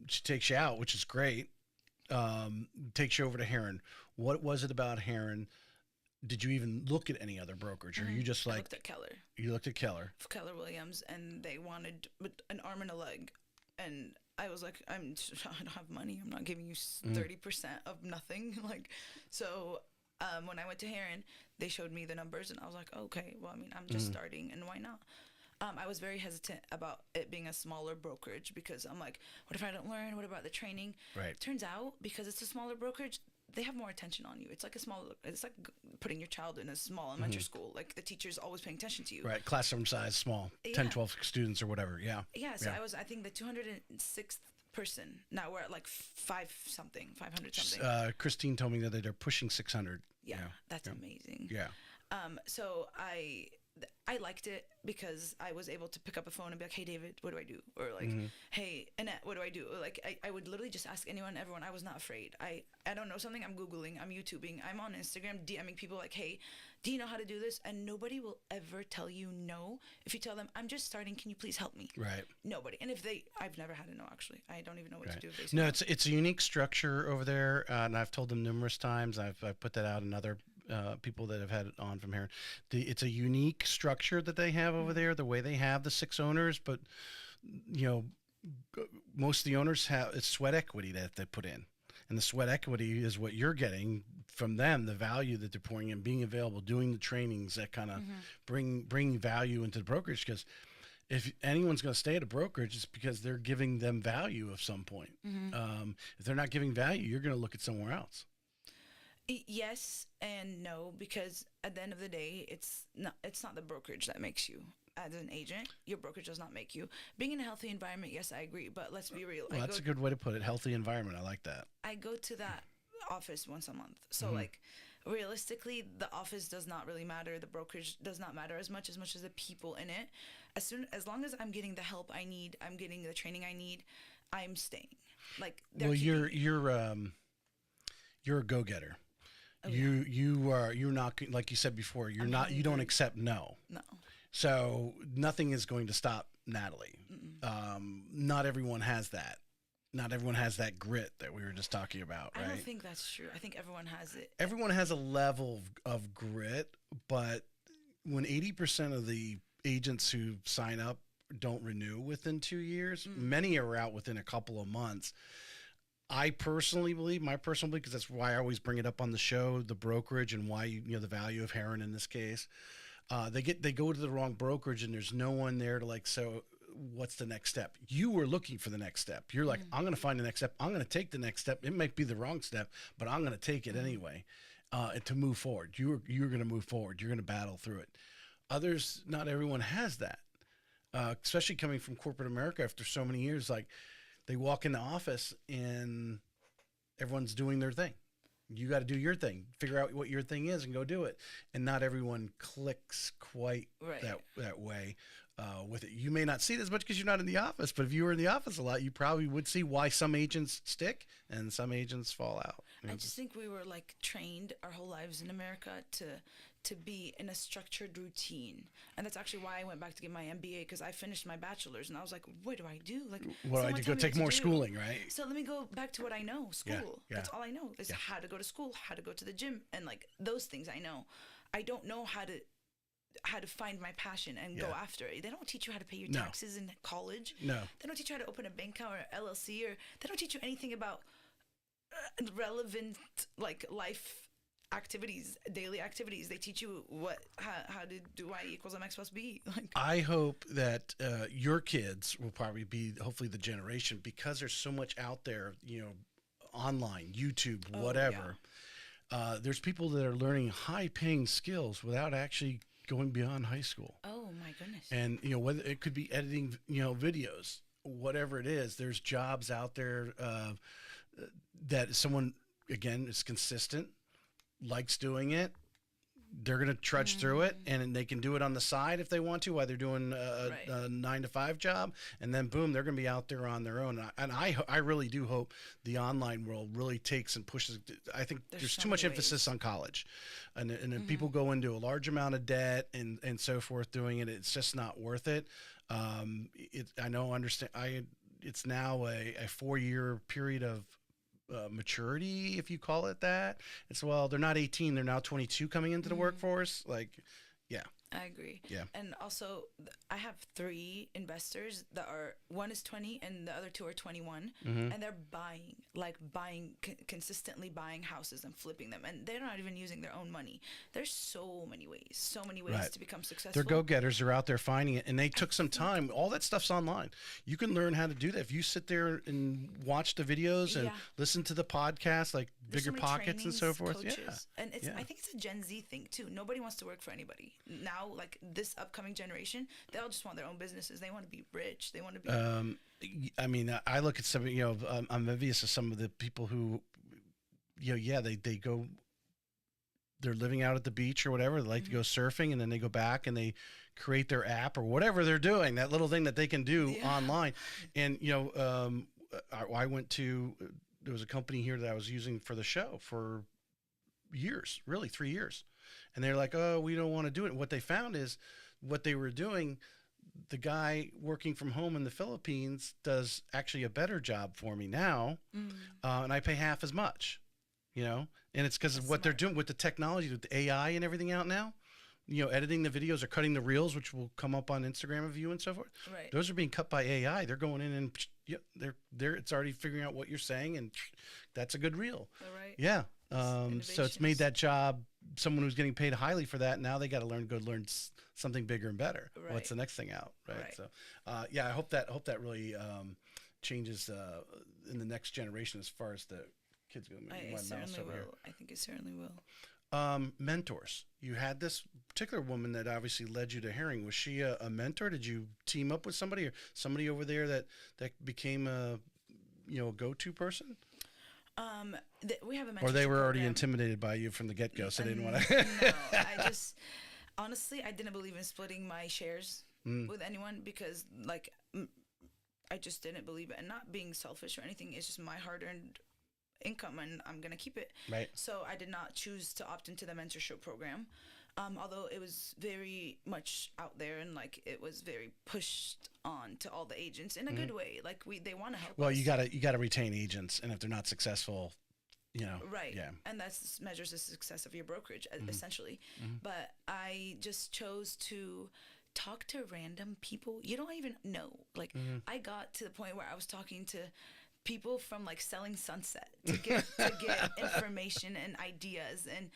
she takes you out, which is great. Takes you over to Herron. What was it about Herron? Did you even look at any other brokerage, or you just like? I looked at Keller. You looked at Keller. Keller Williams, and they wanted an arm and a leg, and I was like, I don't have money. I'm not giving you 30% of nothing. Like, so when I went to Herron, they showed me the numbers, and I was like, okay, well, I mean, I'm just starting, and why not? I was very hesitant about it being a smaller brokerage because I'm like, what if I don't learn? What about the training? Right. Turns out, because it's a smaller brokerage, they have more attention on you. It's like it's like putting your child in a small elementary school. Like the teacher's always paying attention to you. Right. Classroom size, small, 10, 12 students or whatever. Yeah. Yeah. So I think the 206th person. Now we're at like 500 something. Christine told me that they're pushing 600. Yeah. That's amazing. Yeah. So I liked it because I was able to pick up a phone and be like, hey, David, what do I do? Or like, hey, Annette, what do I do? Or like, I would literally just ask anyone, everyone. I was not afraid. I don't know something, I'm Googling, I'm YouTubing, I'm on Instagram, DMing people like, hey, do you know how to do this? And nobody will ever tell you no. If you tell them, I'm just starting, can you please help me? Right. Nobody. And I've never had a no, actually. I don't even know what to do. No, it's a unique structure over there. And I've told them numerous times. I've put that out in other people that have had it on from here. It's a unique structure that they have over there, the way they have the 6 owners, but most of the owners it's sweat equity that they put in, and the sweat equity is what you're getting from them, the value that they're pouring in, being available, doing the trainings that kind of bring value into the brokerage. Because if anyone's going to stay at a brokerage, it's because they're giving them value of some point. If they're not giving value, you're going to look at somewhere else. Yes and no, because at the end of the day, it's not the brokerage that makes you as an agent. Your brokerage does not make you. Being in a healthy environment, yes, I agree, but let's be real. Well, that's a good way to put it. Healthy environment. I like that. I go to that office once a month. So like realistically, the office does not really matter. The brokerage does not matter as much as the people in it. As long as I'm getting the help I need, I'm getting the training I need, I'm staying. Like, well, you're a go-getter. Oh, you're not, like you said before, you don't accept no. No. So nothing is going to stop Natalie. Not everyone has that. Not everyone has that grit that we were just talking about, right? I don't think that's true. I think everyone has it. Everyone has a level of grit, but when 80% of the agents who sign up don't renew within 2 years, many are out within a couple of months. I personally believe, because that's why I always bring it up on the show, the brokerage and why, the value of Herron in this case. They go to the wrong brokerage and there's no one there to like, so what's the next step? You were looking for the next step. You're like, I'm going to find the next step. I'm going to take the next step. It might be the wrong step, but I'm going to take it anyway to move forward. You're going to move forward. You're going to battle through it. Others, not everyone has that, especially coming from corporate America after so many years. Like, they walk in the office and everyone's doing their thing. You got to do your thing. Figure out what your thing is and go do it. And not everyone clicks quite Right. that way with it. You may not see it as much because you're not in the office, but if you were in the office a lot, you probably would see why some agents stick and some agents fall out. You know, I just think we were like trained our whole lives in America to be in a structured routine, and that's actually why I went back to get my MBA, because I finished my bachelor's and I was like, what do I do? Like, what do I do? Go take more schooling, right? So let me go back to what I know. School. Yeah. That's all I know is how to go to school, how to go to the gym, and like those things I know. I don't know how to find my passion and go after it. They don't teach you how to pay your taxes in college. No. They don't teach you how to open a bank account or LLC, or they don't teach you anything about relevant like life activities, daily activities. They teach you how to do y equals mx plus b. Like, I hope that your kids will probably be hopefully the generation, because there's so much out there, you know, online, YouTube, whatever. There's people that are learning high-paying skills without actually going beyond high school. oh my goodness. And you know, whether it could be editing, you know, videos, whatever it is, there's jobs out there that someone, again, is consistent, likes doing it. They're going to trudge through it, and they can do it on the side if they want to, while they're doing a 9-to-5 job, and then boom, they're going to be out there on their own. And I really do hope the online world really takes and pushes. I think there's so too much many emphasis on college, and then people go into a large amount of debt and so forth doing it. It's just not worth it. I know, understand. It's now a 4-year period of maturity, if you call it that. It's, well, they're not 18, they're now 22 coming into the workforce. Like, yeah. I agree. Yeah. And also, I have 3 investors that are, one is 20 and the other 2 are 21, and they're consistently buying houses and flipping them, and they're not even using their own money. There's so many ways to become successful. They're go-getters. They're out there finding it, and they took some time. All that stuff's online. You can learn how to do that if you sit there and watch the videos and listen to the podcast, like There's Bigger so many Pockets and so forth. coaches. Yeah. And I think it's a Gen Z thing too. Nobody wants to work for anybody now. Like this upcoming generation, they all just want their own businesses. They want to be rich. They want to be. I mean, I look at some, you know, I'm envious of some of the people who, you know, they go, they're living out at the beach or whatever. They like to go surfing, and then they go back and they create their app or whatever they're doing, that little thing that they can do online. And, you know, I went to, there was a company here that I was using for the show for years, really 3 years. And they're like, oh, we don't want to do it. And what they found is what they were doing, the guy working from home in the Philippines does actually a better job for me now. And I pay half as much, you know, and it's because of what they're doing with the technology, with the AI and everything out now, you know, editing the videos or cutting the reels, which will come up on Instagram of you and so forth. Right. Those are being cut by AI. They're going in and they're it's already figuring out what you're saying, and that's a good reel. All right. Yeah. So it's made that job, someone who's getting paid highly for that. Now they got to learn something bigger and better. Right. What's the next thing out? Right. So, I hope that really changes in the next generation as far as the kids go. I certainly will. I think it certainly will. Mentors. You had this particular woman that obviously led you to Herron. Was she a mentor? Did you team up with somebody, or somebody over there that became a go-to person? We have a mentorship or they were already program. Intimidated by you from the get-go, so they didn't want to. No, honestly, I didn't believe in splitting my shares with anyone, because like I just didn't believe it, and not being selfish or anything. It's just my hard-earned income, and I'm gonna keep it. Right. So I did not choose to opt into the mentorship program, although it was very much out there, and like it was very pushed on to all the agents in a good way. Like they want to help. Well, us. you gotta retain agents, and if they're not successful, you know. Right. Yeah. And that measures the success of your brokerage, essentially. But I just chose to talk to random people you don't even know. Like I got to the point where I was talking to people from like Selling Sunset to get information and ideas, and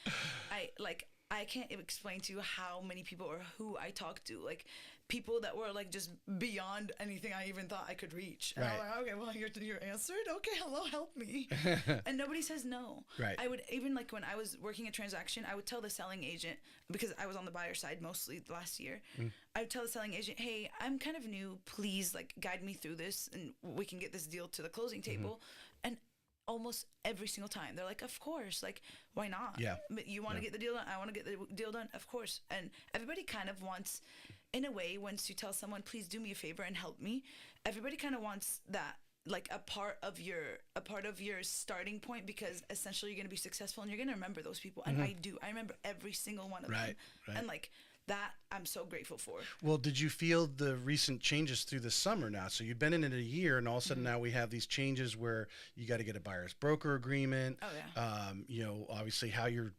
I can't explain to you how many people or who I talked to, like people that were like just beyond anything I even thought I could reach. And I'm like, okay, well, you're answered. Okay, hello, help me. And nobody says no. Right. I would, even like when I was working a transaction, I would tell the selling agent, because I was on the buyer side mostly last year. I would tell the selling agent, hey, I'm kind of new. Please like guide me through this, and we can get this deal to the closing table. And almost every single time. They're like, of course, like, why not? Yeah. You want to get the deal done? I want to get the deal done. Of course. And everybody kind of wants, in a way, once you tell someone, please do me a favor and help me, everybody kind of wants that, like a part of your starting point, because essentially you're going to be successful and you're going to remember those people. And I remember every single one of them. Right. And like that, I'm so grateful for. Well, did you feel the recent changes through the summer now? So you've been in it a year, and all of a sudden now we have these changes where you got to get a buyer's broker agreement. Oh yeah. You know, obviously how you're,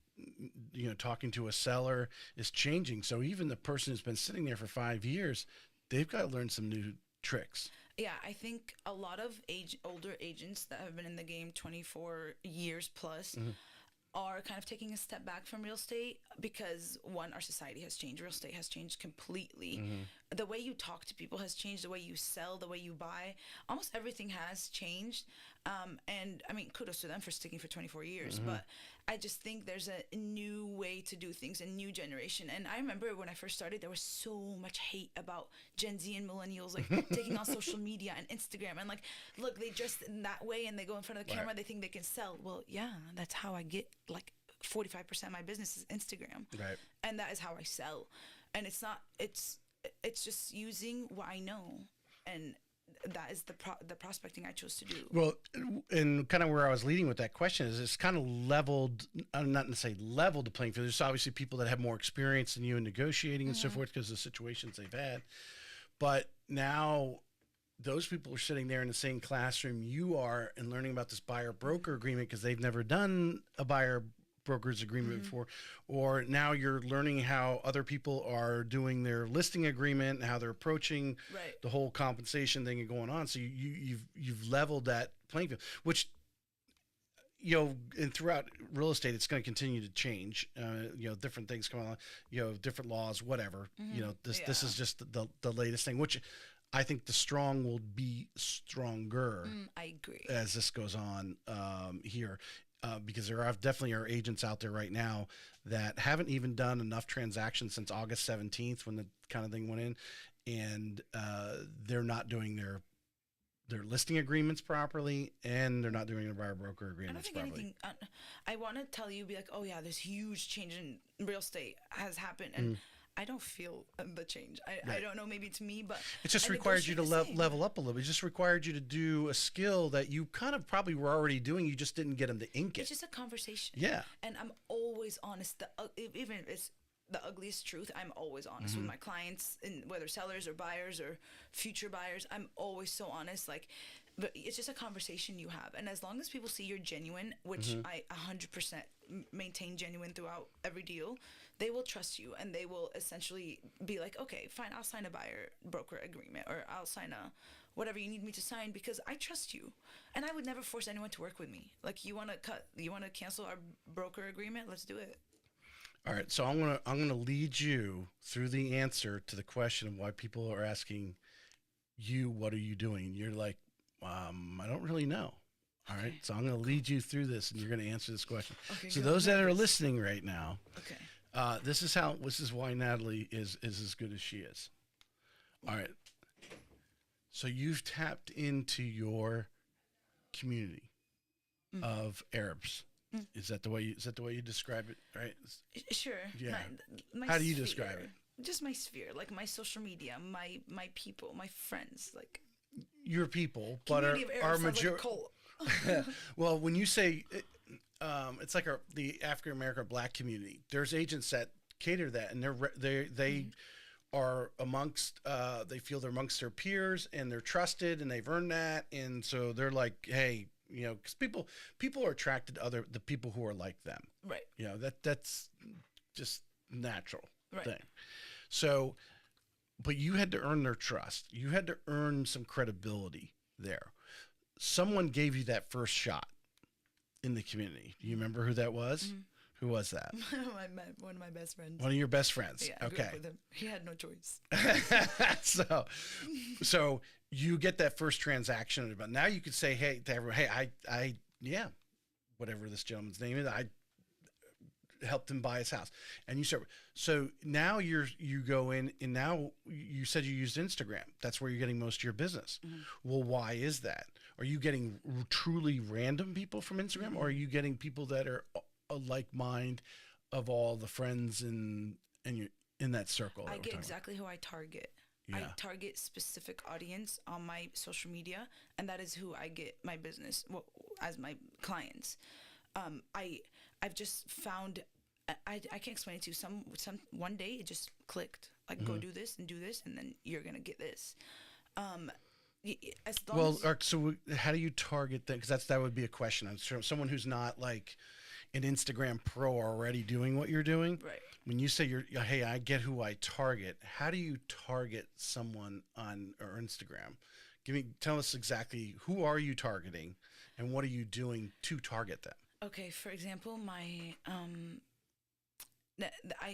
you know, talking to a seller is changing. So even the person who's been sitting there for 5 years, they've got to learn some new tricks. Yeah, I think a lot of older agents that have been in the game 24 years plus are kind of taking a step back from real estate because, one, our society has changed. Real estate has changed completely. The way you talk to people has changed. The way you sell, the way you buy, almost everything has changed. And I mean, kudos to them for sticking for 24 years. But I just think there's a new way to do things, a new generation. And I remember when I first started, there was so much hate about Gen Z and millennials, like taking on social media and Instagram. And like, look, they dress in that way and they go in front of the camera. They think they can sell. Well, yeah, that's how I get like 45% of my business is Instagram. Right. And that is how I sell. And it's not, it's just using what I know. And that is the prospecting I chose to do. Well, and kind of where I was leading with that question is it's kind of leveled, not to say leveled the playing field. There's obviously people that have more experience than you in negotiating and so forth because of the situations they've had. But now those people are sitting there in the same classroom you are and learning about this buyer broker agreement because they've never done a buyer broker's agreement before, or now you're learning how other people are doing their listing agreement and how they're approaching the whole compensation thing and going on. So you've leveled that playing field, which, you know, and throughout real estate, it's going to continue to change. You know, different things come on, you know, different laws, whatever. You know, this is just the latest thing, which I think the strong will be stronger. I agree. As this goes on here. Because there are definitely are agents out there right now that haven't even done enough transactions since August 17th when the kind of thing went in, and they're not doing their listing agreements properly, and they're not doing their buyer broker agreements properly. I want to tell you, be like, oh yeah, this huge change in real estate has happened, and I don't feel the change. I don't know, maybe it's me, but it just requires you to level up a little bit. It just required you to do a skill that you kind of probably were already doing. You just didn't get them to ink it. It's just a conversation. Yeah. And I'm always honest. Even if it's the ugliest truth, I'm always honest with my clients, and whether sellers or buyers or future buyers, I'm always so honest. Like, but it's just a conversation you have. And as long as people see you're genuine, which I 100% maintain genuine throughout every deal, they will trust you, and they will essentially be like, okay, fine, I'll sign a buyer broker agreement, or I'll sign a whatever you need me to sign because I trust you. And I would never force anyone to work with me. Like, you want to cancel our broker agreement? Let's do it. All right. So I'm gonna lead you through the answer to the question of why people are asking you, what are you doing? And you're like, I don't really know. All right. So I'm going to lead you through this, and you're going to answer this question. Okay, so those that are listening right now, this is why Natalie is as good as she is. All right. So you've tapped into your community of Arabs. Is that the way you describe it? Right. Sure. Yeah. My How do you sphere, describe it? Just my sphere, like my social media, my people, my friends, like your people, but our majority. Like well, when you say it's like the African American Black community, there's agents that cater to that, and they are amongst they feel they're amongst their peers, and they're trusted, and they've earned that, and so they're like, hey, you know, because people are attracted to the people who are like them, right? You know, that's just natural right. thing. So, but you had to earn their trust. You had to earn some credibility there. Someone gave you that first shot in the community. Do you remember who that was? Who was that? One of my best friends. One of your best friends. Yeah, okay. I grew up with him. He had no choice. So you get that first transaction. But now you could say, hey, to everyone, hey, yeah, whatever this gentleman's name is, I helped him buy his house, and you start. So now you go in, and now you said you used Instagram. That's where you're getting most of your business. Well, why is that? are you getting truly random people from Instagram, or are you getting people that are a like mind of all the friends and you in that circle? I get exactly who I target. Yeah. I target specific audience on my social media, and that is who I get my business as my clients. I've just found I can't explain it to you. Some one day it just clicked. Like go do this, and then you're gonna get this. As long as So how do you target that? Because that would be a question. I'm sure someone who's not like an Instagram pro already doing what you're doing. right. When you say hey, I get who I target. How do you target someone on or Instagram? Tell us exactly who are you targeting, and what are you doing to target them? Okay, for example, I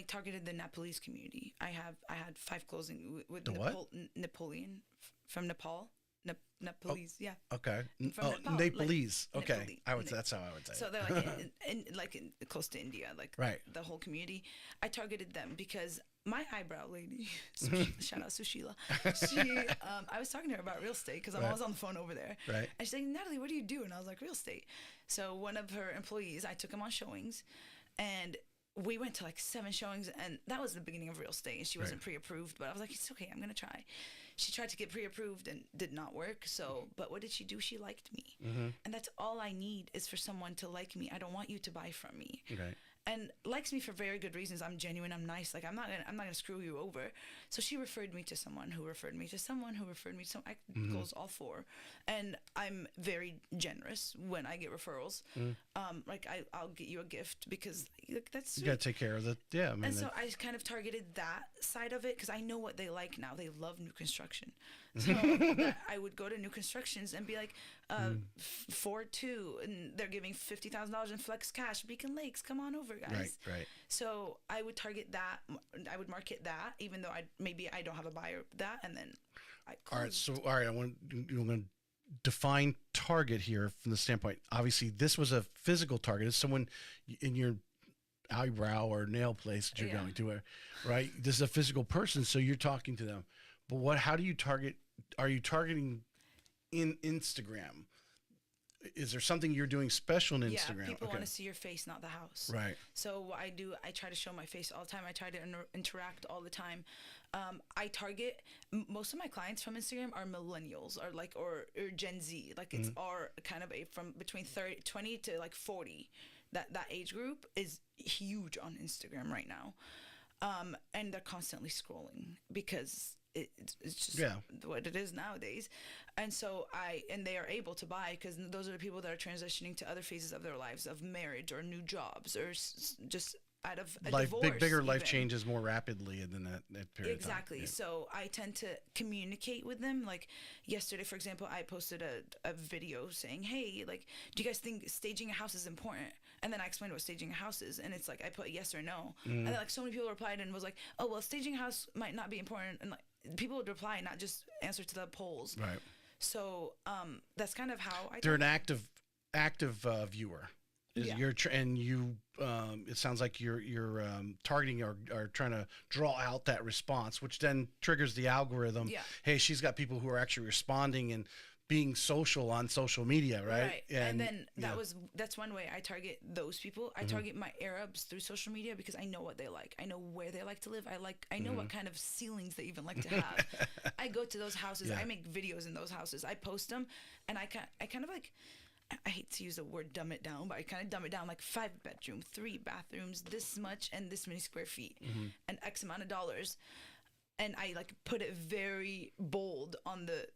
targeted the Nepalese community. I had 5 closing with The what? Napoleon from Nepal. Nepalese, yeah. Okay. From Nepal, Nepalese. like, okay. Nepali. That's how I would say So it. they're like close to India, like Right. the whole community. I targeted them because my eyebrow lady, shout out Sushila, I was talking to her about real estate because I'm Right. always on the phone over there. Right. And she's like, Natalie, what do you do? And I was like, real estate. So one of her employees, I took him on showings, and we went to like 7 showings, and that was the beginning of real estate. And she wasn't pre-approved, but I was like, it's okay, I'm gonna try. She tried to get pre-approved and did not work. So, but what did she do? She liked me, and that's all I need is for someone to like me. I don't want you to buy from me. Right. And likes me for very good reasons. I'm genuine. I'm nice. Like I'm not gonna screw you over. So she referred me to someone who referred me to someone who referred me to someone. I closed all 4, and I'm very generous when I get referrals. Like I'll get you a gift because that's sweet. You gotta take care of the yeah. I mean, And so I kind of targeted that side of it because I know what they like now. They love new construction. So I would go to new constructions and be like, 4-2, and they're giving $50,000 in flex cash. Beacon Lakes, come on over, guys. Right. So I would target that. I would market that, even though I don't have a buyer that, and then I close. All right. I'm going to define target here from the standpoint. Obviously, this was a physical target. It's someone in your eyebrow or nail place that you're going to, right? This is a physical person, so you're talking to them. But how do you target? Are you targeting in Instagram? Is there something you're doing special in Instagram? Yeah, people want to see your face, not the house. Right. So what I do, I try to show my face all the time. I try to interact all the time. I target most of my clients from Instagram are millennials or Gen Z. Like it's our kind of from between 20 to like 40. That age group is huge on Instagram right now. And they're constantly scrolling because it's just what it is nowadays. And so they are able to buy because those are the people that are transitioning to other phases of their lives, of marriage or new jobs or just out of a divorce. Bigger life changes more rapidly than that period Exactly. of time. Yeah. So I tend to communicate with them. Like yesterday, for example, I posted a video saying, hey, like, do you guys think staging a house is important? And then I explained what staging a house is. And it's like, I put yes or no. And then like so many people replied and was like, oh, well, staging a house might not be important. And like people would reply, not just answer to the polls. Right. So that's kind of how They're an active viewer. Yeah. It sounds like you're targeting or trying to draw out that response, which then triggers the algorithm. Yeah. Hey, she's got people who are actually responding and being social on social media, right? Right. And then that's one way I target those people. I target my Arabs through social media because I know what they like. I know where they like to live. I know what kind of ceilings they even like to have. I go to those houses. I make videos in those houses. I post them, and I kind of like, I hate to use the word dumb it down, but I kind of dumb it down like 5 bedroom, 3 bathrooms, this much and this many square feet and X amount of dollars. And I like put it very bold on the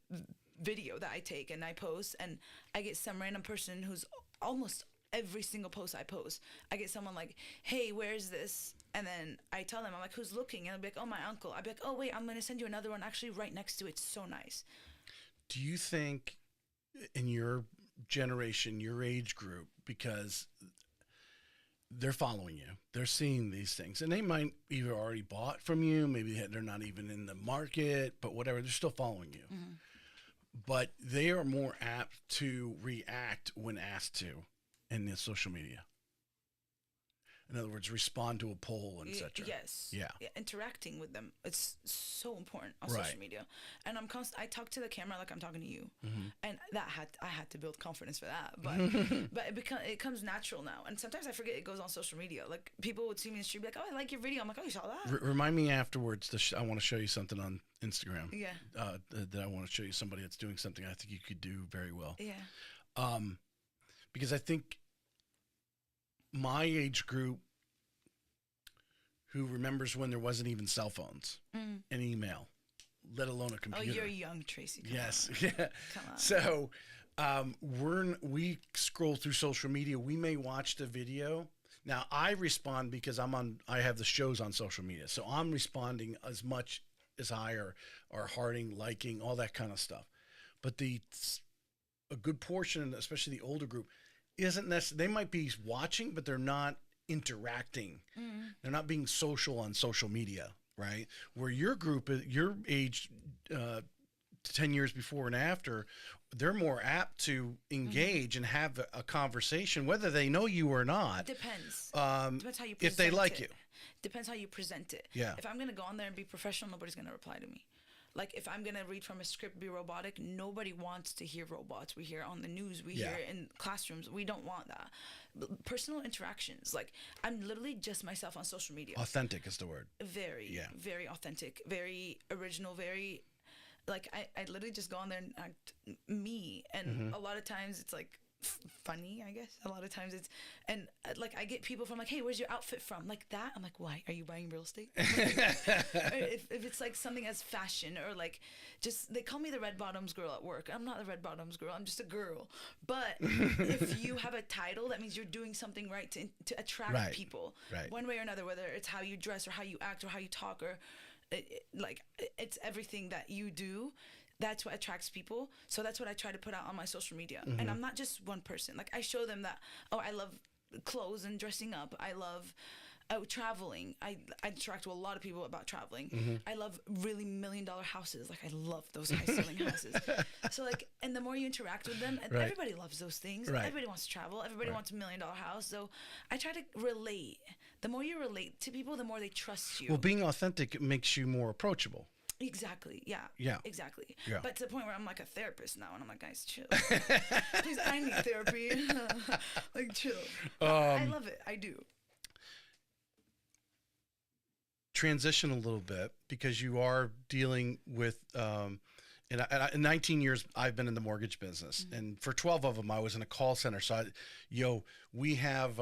video that I take and I post, and I get some random person who's almost every single post I post. I get someone like, hey, where's this? And then I tell them, I'm like, who's looking? And I'll be like, oh, my uncle. I'll be like, oh, wait, I'm going to send you another one actually right next to it. It's so nice. Do you think in your generation, your age group, because they're following you, they're seeing these things, and they might either already bought from you, maybe they're not even in the market, but whatever, they're still following you. But they are more apt to react when asked to in the social media. In other words, respond to a poll and etc. Yes. Yeah. Interacting with them. It's so important on Right. social media. And I talk to the camera like I'm talking to you. And I had to build confidence for that. But it comes natural now. And sometimes I forget it goes on social media. Like people would see me in the street, be like, "Oh, I like your video." I'm like, "Oh, you saw that?" Remind me afterwards. I want to show you something on Instagram. Yeah. That I want to show you somebody that's doing something I think you could do very well. Yeah. Because I think my age group, who remembers when there wasn't even cell phones and email, let alone a computer. Oh, you're young, Tracy. Yes. Yeah. Come on. So we scroll through social media. We may watch the video. Now I respond because I have the shows on social media. So I'm responding as much as I or hearting, liking, all that kind of stuff. But a good portion, especially the older group, isn't necessarily, they might be watching, but they're not interacting. They're not being social on social media, right? Where your group, your age, 10 years before and after, they're more apt to engage and have a conversation, whether they know you or not. Depends. Depends how you present if they like it. you. Depends how you present it. Yeah. If I'm going to go on there and be professional, nobody's going to reply to me. Like if I'm going to read from a script, be robotic, nobody wants to hear robots. We hear on the news, we hear in classrooms. We don't want that. But personal interactions, like I'm literally just myself on social media. Authentic is the word. Very authentic, very original, very like I literally just go on there and act me. And a lot of times it's like funny, I guess. A lot of times it's, and like I get people from like, "Hey, where's your outfit from?" Like that. I'm like, "Why? Are you buying real estate?" if it's like something as fashion or like just, they call me the red bottoms girl at work. I'm not the red bottoms girl. I'm just a girl. But if you have a title, that means you're doing something right to attract people one way or another, whether it's how you dress or how you act or how you talk or it's everything that you do. That's what attracts people. So that's what I try to put out on my social media. And I'm not just one person. Like I show them that, oh, I love clothes and dressing up. I love traveling. I interact with a lot of people about traveling. I love really $1 million houses. Like I love those high ceiling houses. So like, and the more you interact with them, everybody loves those things. Everybody wants to travel. Everybody wants $1 million house. So I try to relate. The more you relate to people, the more they trust you. Well, being authentic makes you more approachable. Exactly. Yeah. Yeah. Exactly. Yeah. But to the point where I'm like a therapist now, and I'm like, guys, chill. Please, I need therapy. Like, chill. I love it. I do. Transition a little bit because you are dealing with. In 19 years, I've been in the mortgage business, and for 12 of them, I was in a call center. So, we have,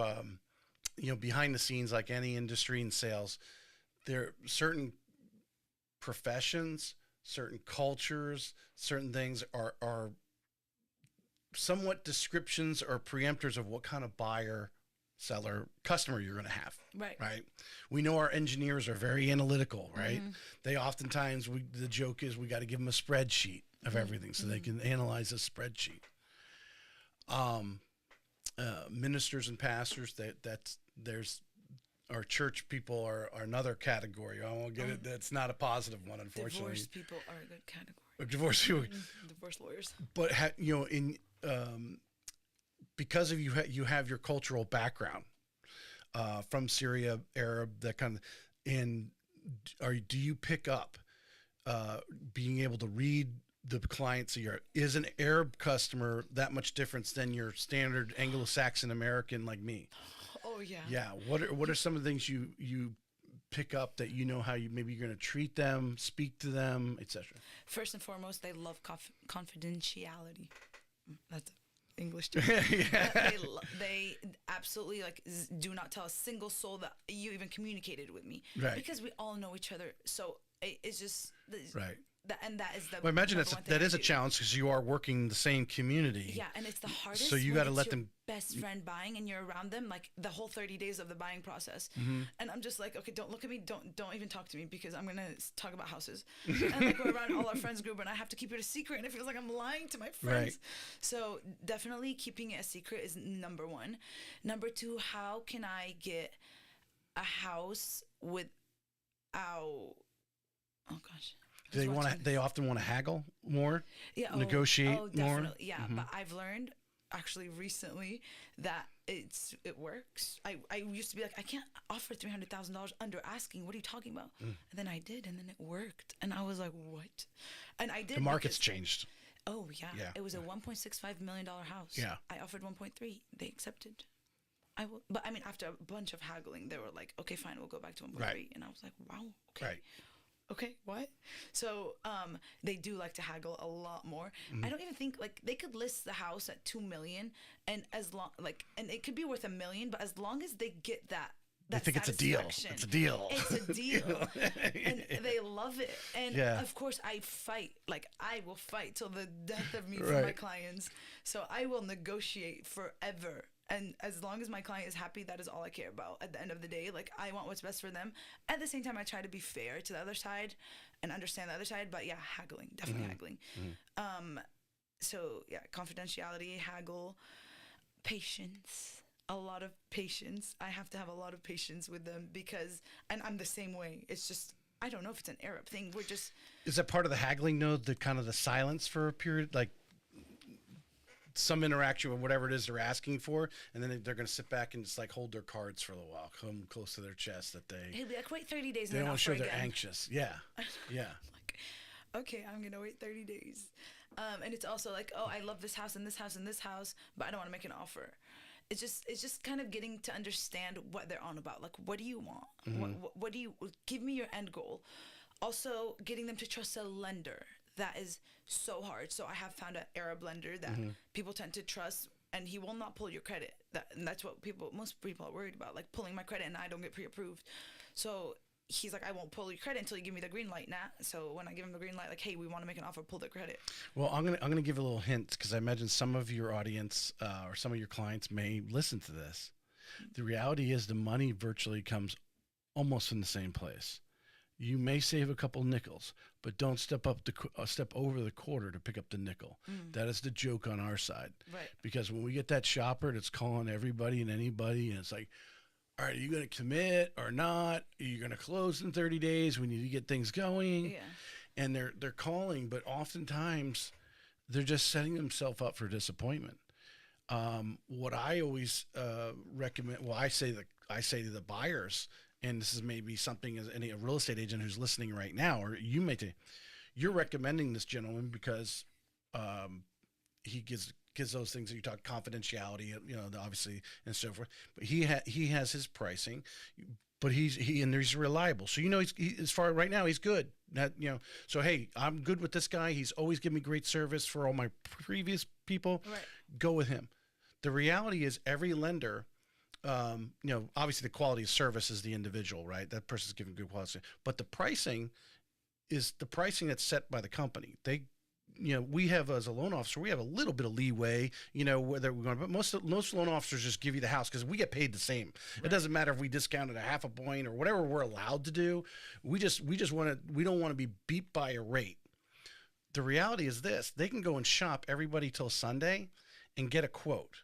behind the scenes, like any industry in sales, there are certain professions, certain cultures, certain things are somewhat descriptions or preemptors of what kind of buyer, seller, customer you're going to have. Right. We know our engineers are very analytical, right? They oftentimes, the joke is we got to give them a spreadsheet of everything so they can analyze a spreadsheet. Ministers and pastors, there's our church people are another category. I won't get it. That's not a positive one, unfortunately. Divorced people are a good category. Divorce people. Divorce lawyers. But because of you have your cultural background from Syria, Arab, that kind of, and do you pick up being able to read the clients? Is an Arab customer that much different than your standard Anglo-Saxon American like me? Oh yeah. Yeah. What are some of the things you pick up that how maybe you're going to treat them, speak to them, etc.? First and foremost, they love confidentiality. That's English term. They absolutely do not tell a single soul that you even communicated with me, because we all know each other. So it's just and that is the. Well, imagine that is a challenge because you are working in the same community. Yeah, and it's the hardest. So you got to let them. Best friend buying, and you're around them like the whole 30 days of the buying process. And I'm just like, okay, don't look at me, don't even talk to me, because I'm gonna talk about houses. And like we're around all our friends group, and I have to keep it a secret, and it feels like I'm lying to my friends. So definitely keeping it a secret is number one. Number two, how can I get a house without? Oh gosh. They often want to haggle more, negotiate more. Yeah, but I've learned actually recently that it works. I used to be like, I can't offer $300,000 under asking. What are you talking about? And then I did, and then it worked, and I was like, what? And I did. The market's changed. Oh yeah. Yeah. It was a $1.65 million house. Yeah. I offered 1.3. They accepted. But I mean, after a bunch of haggling, they were like, okay, fine, we'll go back to 1.3. Right. And I was like, wow, okay. Right. Okay, what? So they do like to haggle a lot more. I don't even think like they could list the house at 2 million, and as long and it could be worth $1 million, but as long as they get that They think it's a deal. It's a deal. It's a deal. And they love it. And Yeah. of course I fight. Like I will fight till the death of me for Right. my clients. So I will negotiate forever. And as long as my client is happy, that is all I care about at the end of the day. Like I want what's best for them. At the same time, I try to be fair to the other side and understand the other side. But yeah, haggling, definitely haggling. So yeah, confidentiality, haggle, patience. A lot of patience. I have to have a lot of patience with them because, and I'm the same way. It's just, I don't know if it's an Arab thing. We're just. Is that part of the haggling, though? The kind of the silence for a period, like some interaction with whatever it is they're asking for, and then they're going to sit back and just like hold their cards for a little while, come close to their chest that they. He'll be like, wait 30 days. They and don't then want to show offer they're again. anxious. Yeah. Yeah. Like, okay, I'm gonna wait 30 days. And it's also like, oh, I love this house and this house and this house, but I don't want to make an offer. It's just kind of getting to understand what they're on about. Like, what do you want? What do you give me your end goal? Also, getting them to trust a lender. That is so hard. So I have found an Arab lender that people tend to trust, and he will not pull your credit. And that's what most people are worried about, like pulling my credit and I don't get pre-approved. So he's like, I won't pull your credit until you give me the green light, Nat. So when I give him the green light, like, hey, we want to make an offer, pull the credit. Well, I'm gonna give a little hint because I imagine some of your audience or some of your clients may listen to this. The reality is the money virtually comes almost in the same place. You may save a couple nickels, but don't step over the quarter to pick up the nickel. That is the joke on our side. Right. Because when we get that shopper that's calling everybody and anybody, and it's like, all right, are you going to commit or not? Are you going to close in 30 days? We need to get things going. Yeah. And they're calling, but oftentimes they're just setting themselves up for disappointment. What I always recommend, well, I say to the buyers, and this is maybe something as a real estate agent who's listening right now, or you may take, you're recommending this gentleman because he gives those things that you talk confidentiality, obviously, and so forth. But he has his pricing, but he's reliable. So he as far right now he's good. That so hey, I'm good with this guy. He's always given me great service for all my previous people. Right. Go with him. The reality is every lender. Obviously the quality of service is the individual, right? That person's giving good quality, but the pricing is the pricing that's set by the company. We have, as a loan officer, we have a little bit of leeway, whether we're going, but most loan officers just give you the house because we get paid the same. Right. It doesn't matter if we discounted a half a point or whatever we're allowed to do. We don't want to be beat by a rate. The reality is this: they can go and shop everybody till Sunday and get a quote.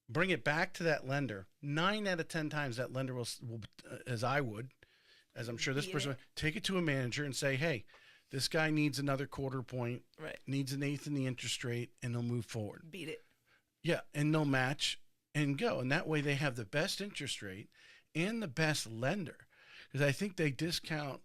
Bring it back to that lender. 9 out of 10 times that lender will as I'm sure this person, take it to a manager and say, hey, this guy needs another quarter point, right? Needs an eighth in the interest rate, and they'll move forward. Beat it. Yeah, and they'll match and go. And that way they have the best interest rate and the best lender. Because I think they discount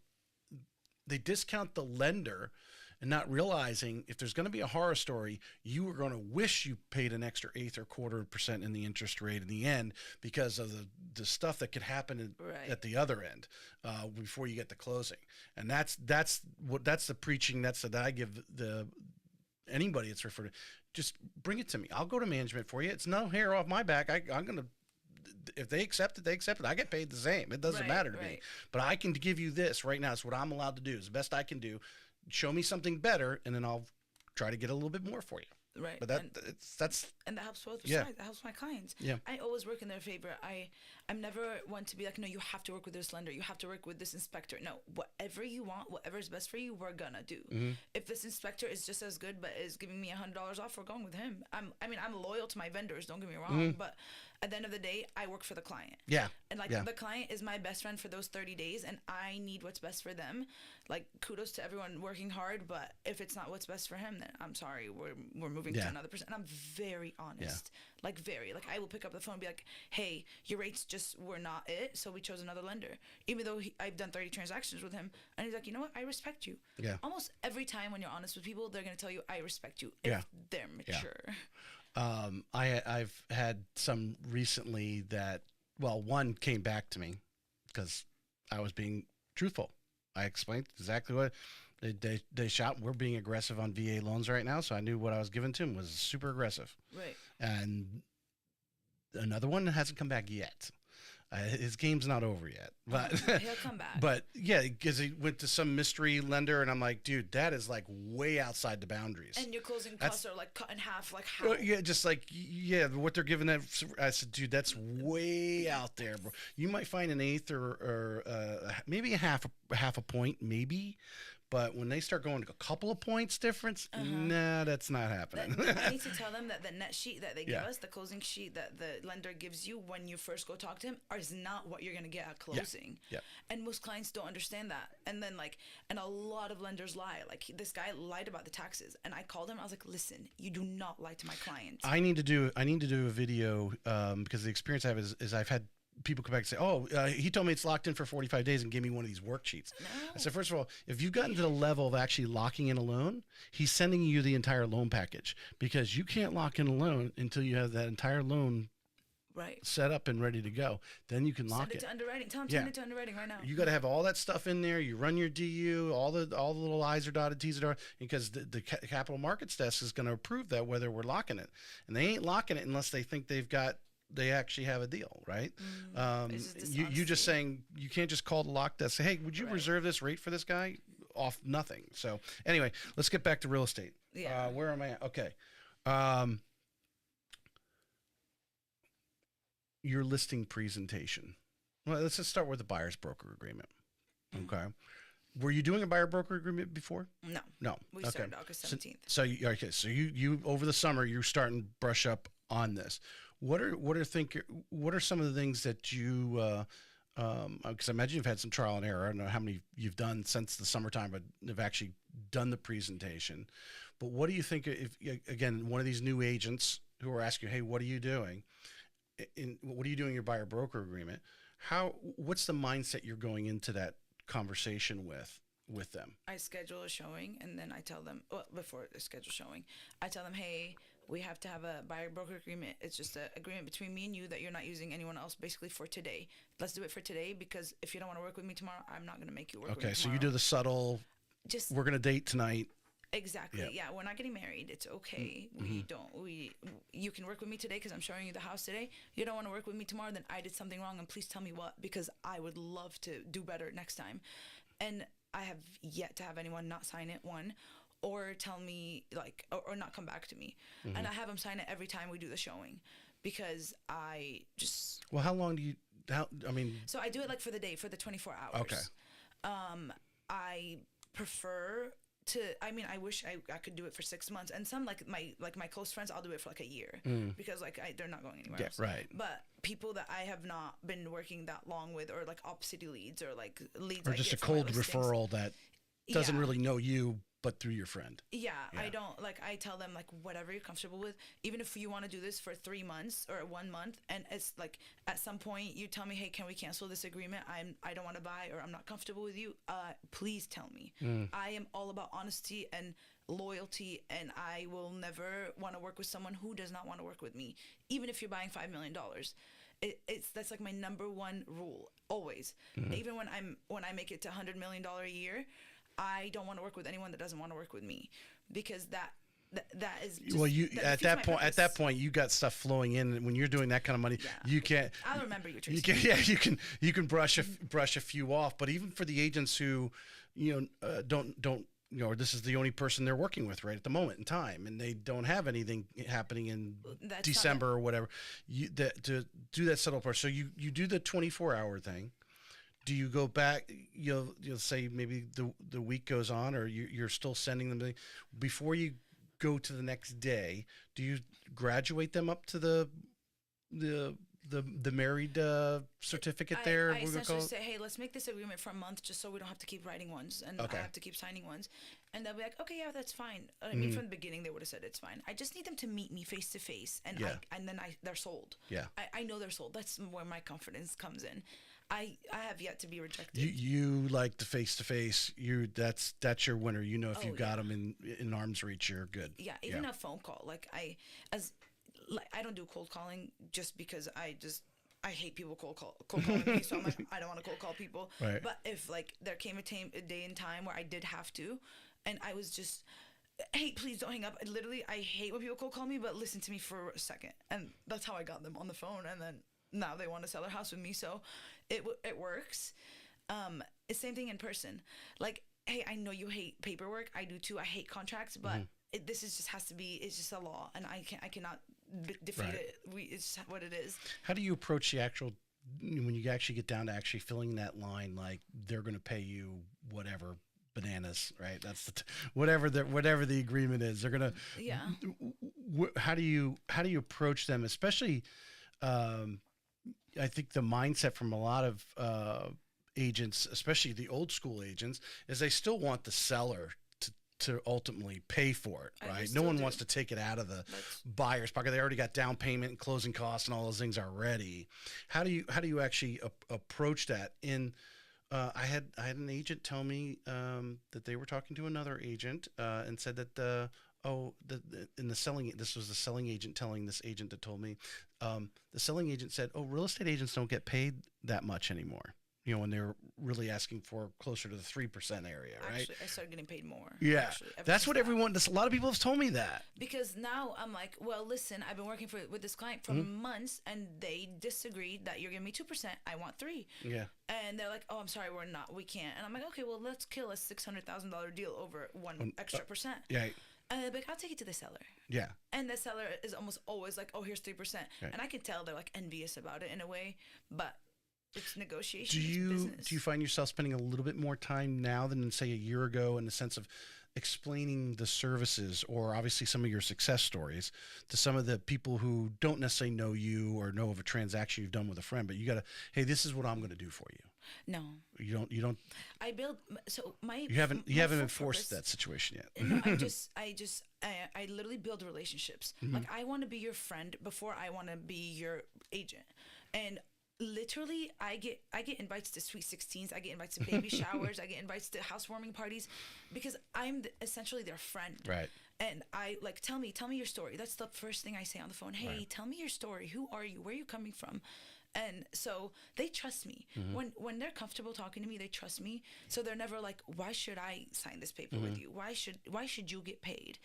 the lender and not realizing if there's going to be a horror story, you are going to wish you paid an extra eighth or quarter% in the interest rate in the end because of the stuff that could happen at the other end before you get the closing. And that's the preaching that I give anybody that's referred to. Just bring it to me. I'll go to management for you. It's no hair off my back. I'm going to. If they accept it, they accept it. I get paid the same. It doesn't matter to me. But I can give you this right now. It's what I'm allowed to do. It's the best I can do. Show me something better, and then I'll try to get a little bit more for you. Right. But that's and that helps both sides. That helps my clients. Yeah. I always work in their favor. I I'm never one to be like, no, you have to work with this lender, you have to work with this inspector. No, whatever you want, whatever is best for you, we're gonna do. If this inspector is just as good but is giving me $100 off, we're going with him. I'm loyal to my vendors, don't get me wrong, but at the end of the day, I work for the client. Yeah. And like Yeah. the client is my best friend for those 30 days, and I need what's best for them. Like, kudos to everyone working hard, but if it's not what's best for him, then I'm sorry, we're moving to another person. And I'm very honest. Like, I will pick up the phone and be like, hey, your rates just were not it, so we chose another lender. Even though I've done 30 transactions with him, and he's like, you know what, I respect you. Yeah. Almost every time when you're honest with people, they're going to tell you, I respect you, if they're mature. I've had some recently that, well, one came back to me because I was being truthful. I explained exactly what they shot. We're being aggressive on VA loans right now, so I knew what I was giving to him was super aggressive. Right. And another one hasn't come back yet. His game's not over yet, but he'll come back. But yeah, because he went to some mystery lender, and I'm like, dude, that is like way outside the boundaries. And your closing costs are like cut in half, like how? Yeah, just like what they're giving that. I said, dude, that's way out there, bro. You might find an eighth or maybe a half a point, maybe. But when they start going to a couple of points difference, nah, that's not happening. I need to tell them that the net sheet that they give us, the closing sheet that the lender gives you when you first go talk to him, is not what you're going to get at closing. Yeah. And most clients don't understand that. And then and a lot of lenders lie. Like, this guy lied about the taxes. And I called him. I was like, listen, you do not lie to my clients. I need to do a video because the experience I have is I've had people come back and say, he told me it's locked in for 45 days and gave me one of these worksheets. No. I said, first of all, if you've gotten to the level of actually locking in a loan, he's sending you the entire loan package, because you can't lock in a loan until you have that entire loan set up and ready to go. Then you can lock it. Send it to underwriting. Tell him to send it to underwriting right now. You got to have all that stuff in there. You run your DU, all the little I's are dotted, T's are dotted, because the capital markets desk is going to approve that, whether we're locking it. And they ain't locking it unless they think they actually have a deal, right? You just saying, you can't just call the lock desk, say, hey, would you reserve this rate for this guy? Off nothing. So anyway, let's get back to real estate. Yeah. Where am I at? Okay. Your listing presentation. Well, let's just start with the buyer's broker agreement. Okay. Were you doing a buyer broker agreement before? No. We started August 17th. So you over the summer, you're starting to brush up on this. What are some of the things that you, because I imagine you've had some trial and error. I don't know how many you've done since the summertime, but have actually done the presentation. But what do you think if, again, one of these new agents who are asking you, hey, what are you doing? What are you doing in your buyer broker agreement? What's the mindset you're going into that conversation with them? I schedule a showing, and then I tell them, before the schedule showing, I tell them, hey, we have to have a buyer broker agreement. It's just an agreement between me and you that you're not using anyone else, basically, for today. Let's do it for today, because if you don't want to work with me tomorrow, I'm not going to make you work with me tomorrow. Okay, so you do the subtle, we're going to date tonight. Exactly. Yeah, we're not getting married. It's okay. You can work with me today because I'm showing you the house today. You don't want to work with me tomorrow, then I did something wrong, and please tell me what, because I would love to do better next time. And I have yet to have anyone not sign it, one, or tell me, or not come back to me. And I have them sign it every time we do the showing, because I just... Well, how long do you... So I do it for the day, for the 24 hours. Okay. I prefer to... I wish I could do it for 6 months. And some, my close friends, I'll do it for a year. Because, they're not going anywhere else. Right. But people that I have not been working that long with, or, opposite leads, or, leads or just a cold referral that doesn't really know you, but through your friend. Yeah, I don't, I tell them, whatever you're comfortable with, even if you want to do this for 3 months or 1 month, and it's at some point you tell me, hey, can we cancel this agreement? I don't want to buy, or I'm not comfortable with you. Please tell me. I am all about honesty and loyalty, and I will never want to work with someone who does not want to work with me, even if you're buying $5 million. That's my number one rule, always. Even when I make it to $100 million a year, I don't want to work with anyone that doesn't want to work with me, because that is just, well, you at that point you got stuff flowing in, and when you're doing that kind of money, you can't. I'll remember you, Tracy. You can brush a few off, but even for the agents who don't or this is the only person they're working with right at the moment in time, and they don't have anything happening in That's December or whatever. To do that subtle part. So you do the 24-hour thing. Do you go back? You'll say maybe the week goes on, or you're still sending them before you go to the next day. Do you graduate them up to the married certificate there? I essentially say, hey, let's make this agreement for a month just so we don't have to keep writing ones and I have to keep signing ones. And they'll be like, okay, yeah, that's fine. I mean, from the beginning, they would have said it's fine. I just need them to meet me face to face, and then they're sold. Yeah, I know they're sold. That's where my confidence comes in. I have yet to be rejected. You like the face to face. That's your winner. If you got them in arm's reach, you're good. Yeah, even a phone call. Like I don't do cold calling just because I hate people cold calling me. So I'm like, I don't want to cold call people. Right. But if like there came a day and time where I did have to, and I was just, hey, please don't hang up. I hate when people cold call me, but listen to me for a second. And that's how I got them on the phone. And then now they want to sell their house with me. So it works. It's same thing in person. Like, hey, I know you hate paperwork. I do too. I hate contracts, but this is just has to be. It's just a law, and I cannot defeat it. It's what it is. How do you approach the actual when you actually get down to actually filling that line? Like they're going to pay you whatever bananas, right? That's whatever the agreement is. They're going to. Yeah. How do you approach them, especially? I think the mindset from a lot of agents, especially the old school agents, is they still want the seller to ultimately pay for it, right? No one wants to take it out of the buyer's pocket. They already got down payment and closing costs and all those things already. How do you actually approach that? I had an agent tell me that they were talking to another agent and said that this was the selling agent telling this agent that told me, the selling agent said, real estate agents don't get paid that much anymore. When they're really asking for closer to the 3% area, right? Actually, I started getting paid more. Yeah, actually, that's what everyone. A lot of people have told me that. Because now I'm like, well, listen, I've been working with this client for months, and they disagreed that you're giving me 2%. I want 3%. Yeah. And they're like, oh, I'm sorry, we can't. And I'm like, okay, well, let's kill a $600,000 deal over one extra percent. Yeah. And they're like, I'll take it to the seller. Yeah. And the seller is almost always like, oh, here's 3%. Right. And I can tell they're like envious about it in a way, but it's negotiation. Do you find yourself spending a little bit more time now than say a year ago in the sense of explaining the services or obviously some of your success stories to some of the people who don't necessarily know you or know of a transaction you've done with a friend, but you gotta, hey, this is what I'm going to do for you? No, you don't. I build. So you haven't enforced that situation yet. No, I literally build relationships. Like I want to be your friend before I want to be your agent, and literally I get invites to sweet 16s, I get invites to baby showers, I get invites to housewarming parties because I'm essentially their friend. Right. And I like, tell me your story. That's the first thing I say on the phone. Hey, tell me your story. Who are you? Where are you coming from? And so they trust me. When they're comfortable talking to me, they trust me. So they're never like, why should I sign this paper with you? Why should you get paid?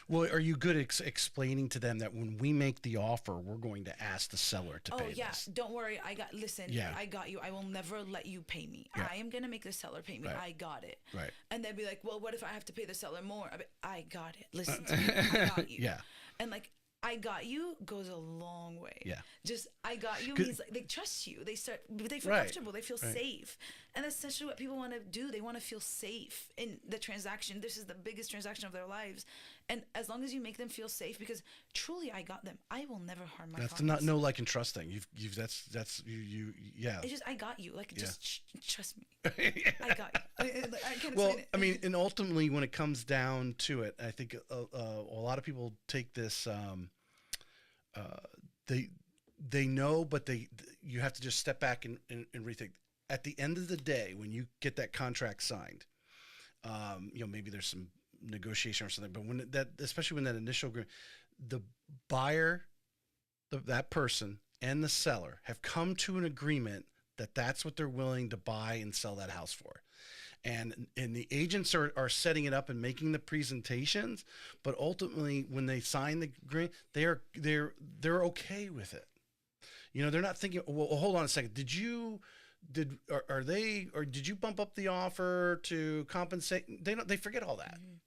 Well, are you good at explaining to them that when we make the offer, we're going to ask the seller to pay this? Don't worry. I got you. I will never let you pay me. Yeah. I am going to make the seller pay me. Right. I got it. Right. And they'd be like, well, what if I have to pay the seller more? I got it. Listen to me. I got you. Yeah. And like, I got you goes a long way. Yeah. Just I got you means like they trust you. They feel comfortable. They feel safe. And that's essentially what people want to do. They want to feel safe in the transaction. This is the biggest transaction of their lives. And as long as you make them feel safe, because truly I got them. I will never harm my clients. That's no like and trust thing. That's you yeah. It's just I got you. Like just trust me. I got you. Well, I mean, and ultimately when it comes down to it, I think a lot of people take this they know, but you have to just step back and rethink. At the end of the day, when you get that contract signed, maybe there's some negotiation or something, but especially when that initial agreement, the buyer, that person and the seller have come to an agreement that that's what they're willing to buy and sell that house for. And the agents are setting it up and making the presentations, but ultimately when they sign the agreement, they're okay with it. They're not thinking, well, hold on a second. Did you are they, or did you bump up the offer to compensate? They forget all that. Mhm.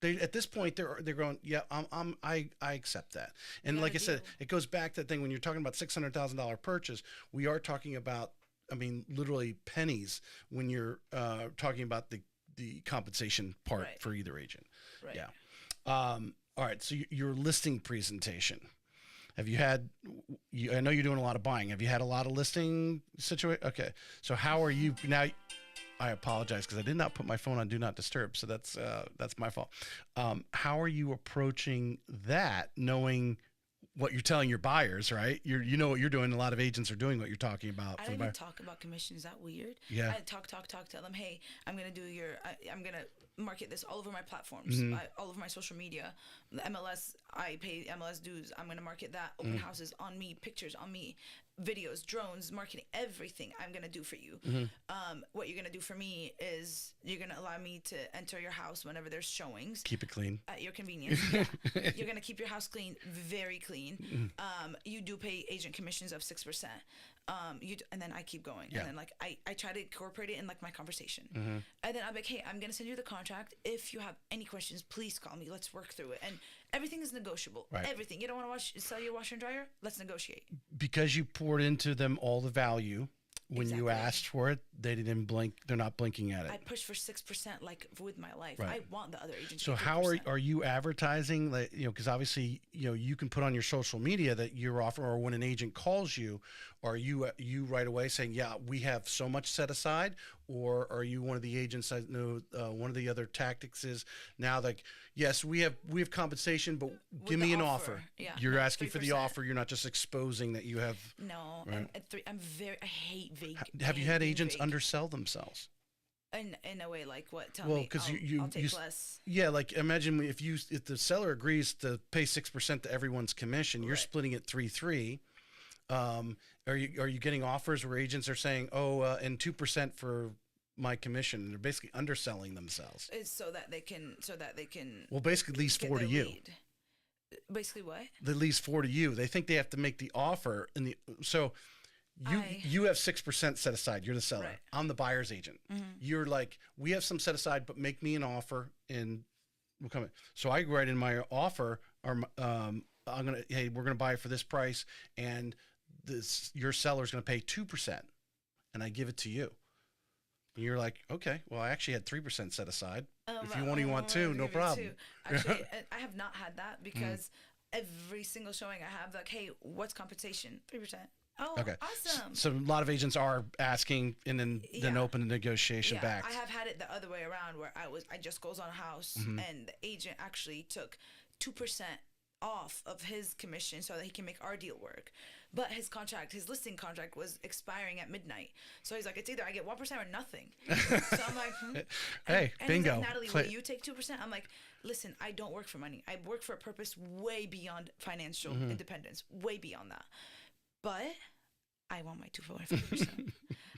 They, at this point, they're going, yeah, I accept that. And got like a I said, deal. it goes back to that thing when you're talking about $600,000 purchase. We are talking about, I mean, literally pennies when you're talking about the compensation part Right. for either agent. Right. Yeah. All right. So your listing presentation. Have you had? I know you're doing a lot of buying. Have you had a lot of listing situation? Okay. So how are you now? I apologize because I did not put my phone on Do Not Disturb, so that's my fault. How are you approaching that, knowing what you're telling your buyers, right? You know what you're doing. A lot of agents are doing what you're talking about. I For don't the even buyer. talk about commission. Is that weird? Yeah. I talk. Tell them, hey, I'm gonna do I'm gonna market this all over my platforms, Mm-hmm. all over my social media. The MLS, I pay MLS dues. I'm gonna market that. Open Mm-hmm. houses on me, pictures on me, videos, drones, marketing, everything. I'm gonna do for you. What you're gonna do for me is you're gonna allow me to enter your house whenever there's showings. Keep it clean. At your convenience. Yeah. You're gonna keep your house clean, very clean. You do pay agent commissions of 6%. And then I keep going. Yeah. And then like I try to incorporate it in like my conversation. And then I'm like, hey, I'm gonna send you the contract. If you have any questions, please call me. Let's work through it. And everything is negotiable. Right. Everything. You don't want to sell your washer and dryer? Let's negotiate. Because you poured into them all the value when you Exactly. asked for it, they didn't blink. They're not blinking at it. I push for 6% like with my life. Right. I want the other agents. So to get how 3%. are you advertising? Like, because obviously you can put on your social media that you're offering, or when an agent calls you, are you right away saying, yeah, we have so much set aside, or are you one of the agents? I know one of the other tactics is now like, yes, we have compensation, but give the me an offer. offer. Yeah, You're no, asking for the 3%. offer. You're not just exposing that you have. No, Right. I hate vague. Have you I hate had being agents vague. undersell themselves? In a way, like what? Tell Well, me. because I'll you take less. yeah, like imagine if the seller agrees to pay 6% to everyone's commission, you're Right. splitting it 3-3. Are you getting offers where agents are saying, and 2% for my commission? And they're basically underselling themselves. Is so that they can Well, basically, at least get 4 to their you. lead. Basically, what? At least 4 to you. They think they have to make the offer, so you have 6% set aside. You're the seller. Right. I'm the buyer's agent. You're like, we have some set aside, but make me an offer and we'll come in. So I write in my offer, or we're gonna buy it for this price, and your seller's gonna pay 2%, and I give it to you. And you're like, okay, well, I actually had 3% set aside. If you only want 2, no problem. Actually, I have not had that because every single showing I have, like, hey, what's compensation? 3%. Oh, Okay. awesome. So a lot of agents are asking and then Yeah. open the negotiation Yeah, back. I have had it the other way around where I just goes on a house and the agent actually took 2% off of his commission so that he can make our deal work. But his listing contract was expiring at midnight. So he's like, it's either I get 1% or nothing. So I'm like, Hey, and bingo. He's like, Natalie, Play- will you take 2%? I'm like, listen, I don't work for money. I work for a purpose way beyond financial independence, way beyond that. But I want my 2.5%.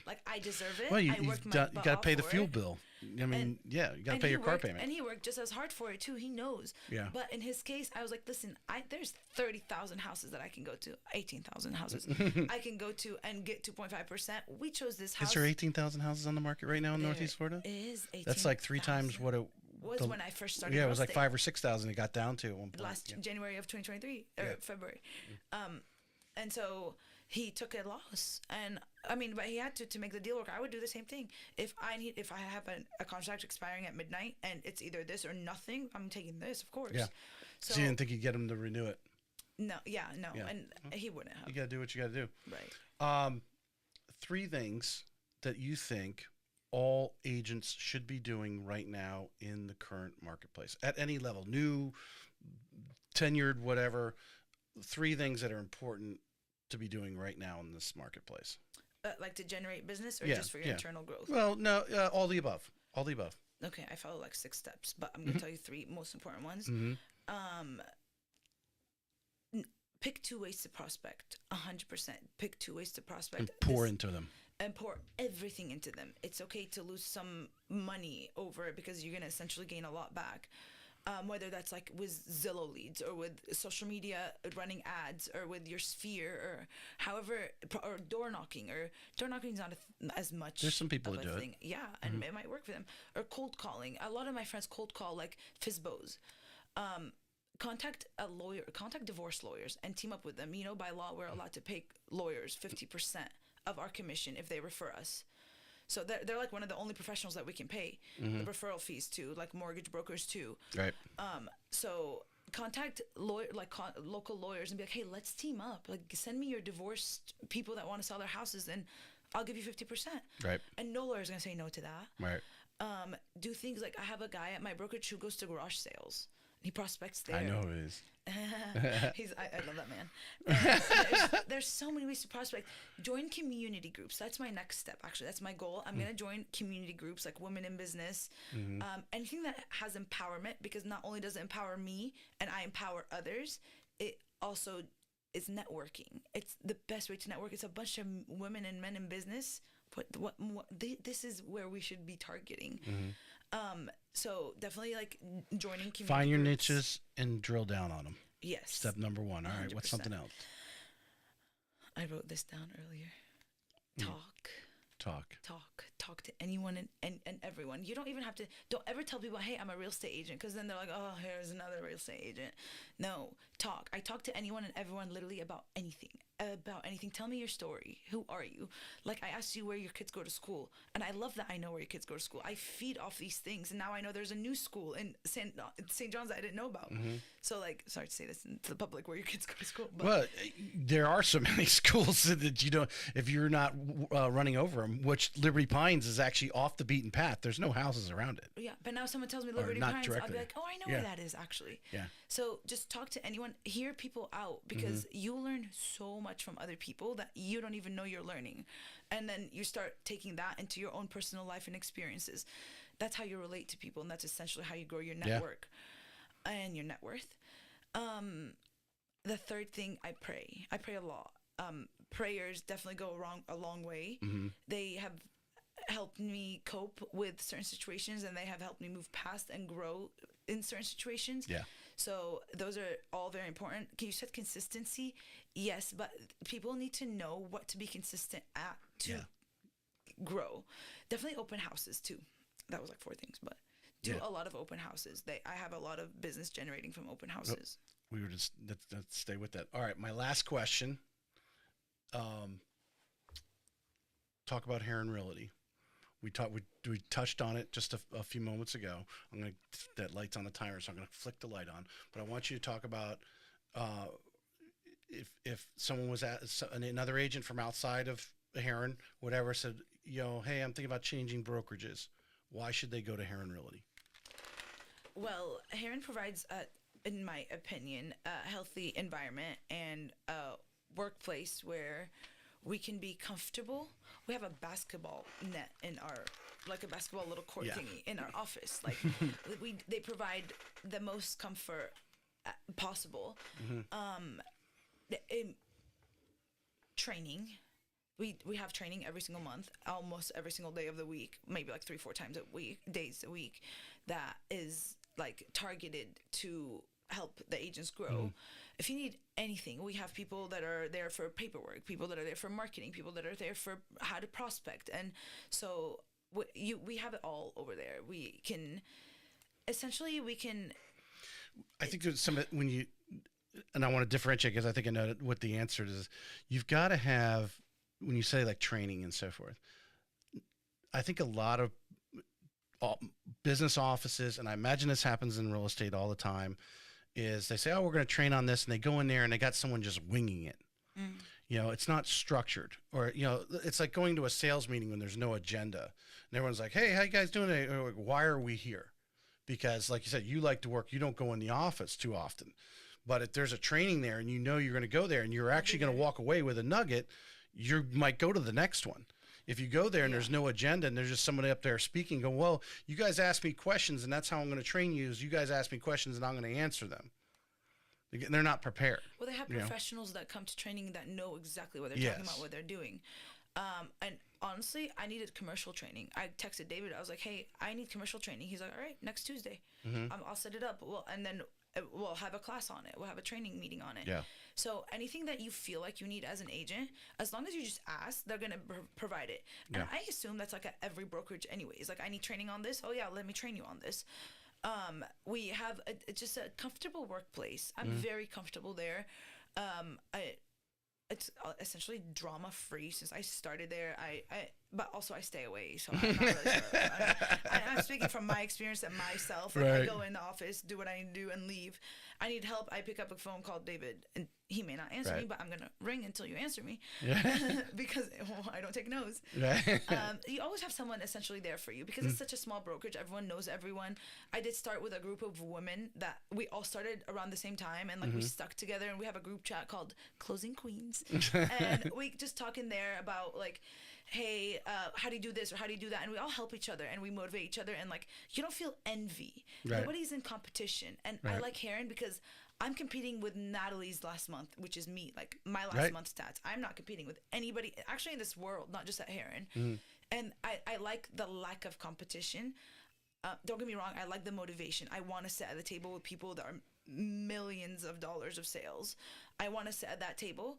Like, I deserve it. Well, I worked my butt you got to off pay the for fuel it. bill. I mean, you got to And pay he your car worked- payment. And he worked just as hard for it too. He knows. Yeah. But in his case, I was like, listen, there's 30,000 houses that I can go to, 18,000 houses I can go to and get 2.5%. We chose this house. Is there 18,000 houses on the market right now in Northeast Florida? Is 18,000. That's like 3 times what it was when I first started. Yeah, it real was like estate. 5,000 or 6,000. It got down to at one point. Last Yeah. January of 2023 or Yeah. February. And so he took a loss, and I mean, but he had to make the deal work. I would do the same thing if I have a contract expiring at midnight and it's either this or nothing. I'm taking this, of course. Yeah. So you didn't think you'd get him to renew it? No, Yeah. and he wouldn't have. You got to do what you got to do. Right. 3 things that you think all agents should be doing right now in the current marketplace at any level, new, tenured, whatever. 3 things that are important to be doing right now in this marketplace. Like to generate business or Yeah, just for your yeah. internal growth? Well, no, all the above. All the above. Okay, I follow like 6 steps, but I'm gonna tell you 3 most important ones. Mm-hmm. Pick 2 ways to prospect. 100%. Pick 2 ways to prospect. And pour into them. And pour everything into them. It's okay to lose some money over it because you're gonna essentially gain a lot back. whether that's like with Zillow leads or with social media running ads or with your sphere or however, or door knocking is not as much. There's some people of that a do thing. Yeah, and it might work for them. Or cold calling. A lot of my friends cold call like FISBOs. Contact a lawyer, contact divorce lawyers and team up with them. You know, by law, we're allowed to pay lawyers 50% of our commission if they refer us. So they're like one of the only professionals that we can pay the referral fees to, like mortgage brokers too. Right. So contact local lawyers and be like, hey, let's team up. Like, send me your divorced people that want to sell their houses, and I'll give you 50%. Right. And no lawyer's gonna say no to that. Right. Do things like I have a guy at my brokerage who goes to garage sales. He prospects there. I know who it is. I love that man. There's so many ways to prospect. Join community groups. That's my next step. Actually, that's my goal. I'm gonna join community groups like Women in Business. Anything that has empowerment, because not only does it empower me and I empower others, it also is networking. It's the best way to network. It's a bunch of women and men in business. This is where we should be targeting. So definitely like joining community Find your groups. niches and drill down on them. Yes. Step number 1. All right. 100%. What's something else? I wrote this down earlier. Talk to anyone and everyone. You don't even have to, don't ever tell people, hey, I'm a real estate agent, because then they're like, oh, here's another real estate agent. No, talk. I talk to anyone and everyone literally about anything. Tell me your story. Who are you? Like, I asked you where your kids go to school, and I love that I know where your kids go to school. I feed off these things, and now I know there's a new school in St. John's that I didn't know about. So, like, sorry to say this to the public, where your kids go to school. But well, there are so many schools that you don't, if you're not running over them, which Liberty Pines is actually off the beaten path. There's no houses around it. Yeah, but now someone tells me Liberty not Pines, directly. I'll be like, oh, I know where that is, actually. Yeah. So just talk to anyone, hear people out, because you'll learn so much from other people that you don't even know you're learning. And then you start taking that into your own personal life and experiences. That's how you relate to people, and that's essentially how you grow your network and your net worth. The third thing, I pray. I pray a lot. Prayers definitely go a long way. They have helped me cope with certain situations, and they have helped me move past and grow in certain situations. Yeah. So those are all very important. You said consistency. Yes, but people need to know what to be consistent at to grow. Definitely open houses too. That was like 4 things, but do a lot of open houses. I have a lot of business generating from open houses. We were just, let's stay with that. All right. My last question. Talk about Herron Realty. We touched on it just a few moments ago. That light's on the timer, so I'm gonna flick the light on. But I want you to talk about if someone was another agent from outside of Herron, whatever, said, hey, I'm thinking about changing brokerages. Why should they go to Herron Realty? Well, Herron provides, in my opinion, a healthy environment and a workplace where we can be comfortable. We have a basketball net in a basketball little court thingy in our office. Like they provide the most comfort possible. Training. We have training every single month, almost every single day of the week, maybe like 3-4 days a week, that is like targeted to help the agents grow. If you need anything, we have people that are there for paperwork, people that are there for marketing, people that are there for how to prospect. And so we have it all over there. We can I think there's some, and I want to differentiate, because I think I know what the answer is. You've got to have, when you say like training and so forth, I think a lot of business offices, and I imagine this happens in real estate all the time, is they say, oh, we're going to train on this, and they go in there and they got someone just winging it. It's not structured, or, it's like going to a sales meeting when there's no agenda and everyone's like, hey, how you guys doing today? Like, why are we here? Because like you said, you like to work, you don't go in the office too often, but if there's a training there and you're going to go there and you're actually going to walk away with a nugget, you might go to the next one. If you go there and there's no agenda and there's just somebody up there speaking, go, well, you guys ask me questions and that's how I'm going to train you, is you guys ask me questions and I'm going to answer them. They're not prepared. Well, they have professionals that come to training that know exactly what they're talking about, what they're doing. And honestly, I needed commercial training. I texted David. I was like, hey, I need commercial training. He's like, all right, next Tuesday. I'll set it up. Well, and then we'll have a class on it. We'll have a training meeting on it. Yeah. So anything that you feel like you need as an agent, as long as you just ask, they're going to provide it. And I assume that's like at every brokerage anyways. Like, I need training on this. Oh yeah, let me train you on this. We have just a comfortable workplace. I'm very comfortable there. It's essentially drama free since I started there. But also I stay away, so I'm not really sure. I'm speaking from my experience and myself. Like, I go in the office, do what I need to do, and leave. I need help. I pick up a phone, call David, and he may not answer me, but I'm gonna ring until you answer me, because I don't take no's. You always have someone essentially there for you because it's such a small brokerage. Everyone knows everyone. I did start with a group of women that we all started around the same time, and like we stuck together, and we have a group chat called Closing Queens, and we just talk in there about like, hey, how do you do this or how do you do that? And we all help each other and we motivate each other, and like, you don't feel envy. Nobody's in competition. And I like Herron because I'm competing with Natalie's last month, which is me, like my last month's stats. I'm not competing with anybody actually in this world, not just at Herron. And I like the lack of competition. Don't get me wrong, I like the motivation. I want to sit at the table with people that are millions of dollars of sales. I want to sit at that table.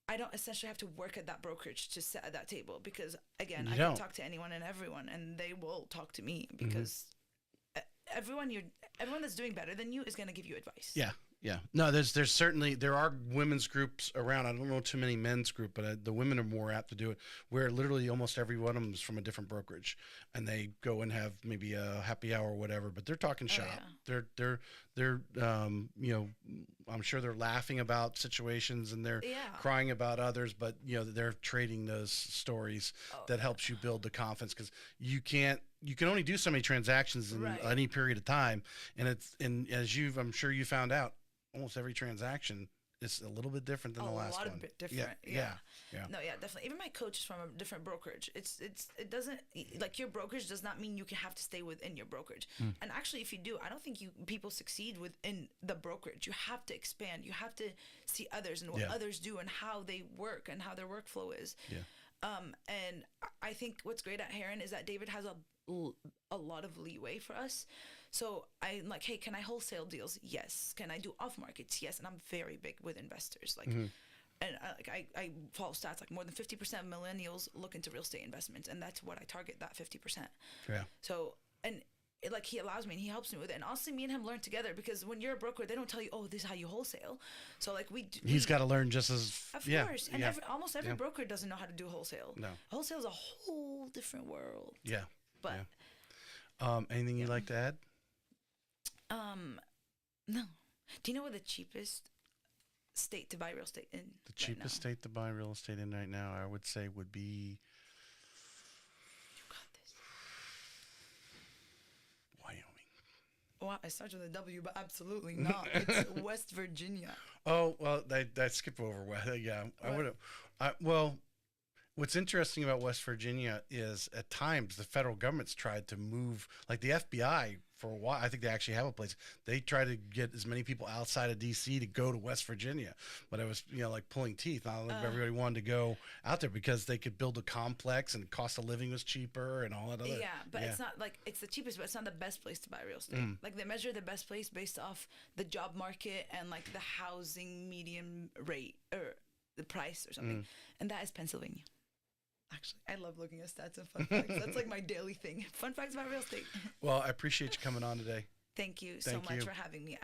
I don't essentially have to work at that brokerage to sit at that table because, again, I can talk to anyone and everyone, and they will talk to me because everyone that's doing better than you is going to give you advice. Yeah. No, there's certainly, there are women's groups around. I don't know too many men's group, but the women are more apt to do it, where literally almost every one of them is from a different brokerage, and they go and have maybe a happy hour or whatever, but they're talking shop. They're you know, I'm sure they're laughing about situations and they're crying about others, but you know, they're trading those stories that helps you build the confidence, because you can only do so many transactions in any period of time. And I'm sure you found out, almost every transaction is a little bit different than the last one. A lot of bit different. Yeah. No, definitely. Even my coach is from a different brokerage. It doesn't, like, your brokerage does not mean you can have to stay within your brokerage. And actually, if you do, I don't think people succeed within the brokerage. You have to expand. You have to see others and what others do and how they work and how their workflow is. And I think what's great at Herron is that David has a lot of leeway for us. So I'm like, hey, can I wholesale deals? Yes. Can I do off markets? Yes. And I'm very big with investors. Like, and I follow stats, like more than 50% of millennials look into real estate investments. And that's what I target, that 50%. So, and like, he allows me and he helps me with it. And honestly, me and him learn together, because when you're a broker, they don't tell you, oh, this is how you wholesale. So like he's got to learn just as, of course. And almost every broker doesn't know how to do wholesale. No. Wholesale is a whole different world. But anything you'd like to add? No. Do you know where the cheapest state to buy real estate in? The cheapest state to buy real estate in right now, I would say, would be. You got this. Wyoming. Well, I started with a W, but absolutely not. It's West Virginia. Oh, well, I skip over West. Yeah, I would have. Well, what's interesting about West Virginia is at times the federal government's tried to move, like the FBI for a while. I think they actually have a place. They try to get as many people outside of D.C. to go to West Virginia, but it was, like pulling teeth. I don't think everybody wanted to go out there because they could build a complex and cost of living was cheaper and all that other. Yeah, but it's not like it's the cheapest, but it's not the best place to buy real estate. Like, they measure the best place based off the job market and like the housing median rate or the price or something, and that is Pennsylvania. Actually, I love looking at stats and fun facts. That's like my daily thing. Fun facts about real estate. Well, I appreciate you coming on today. Thank you so much for having me.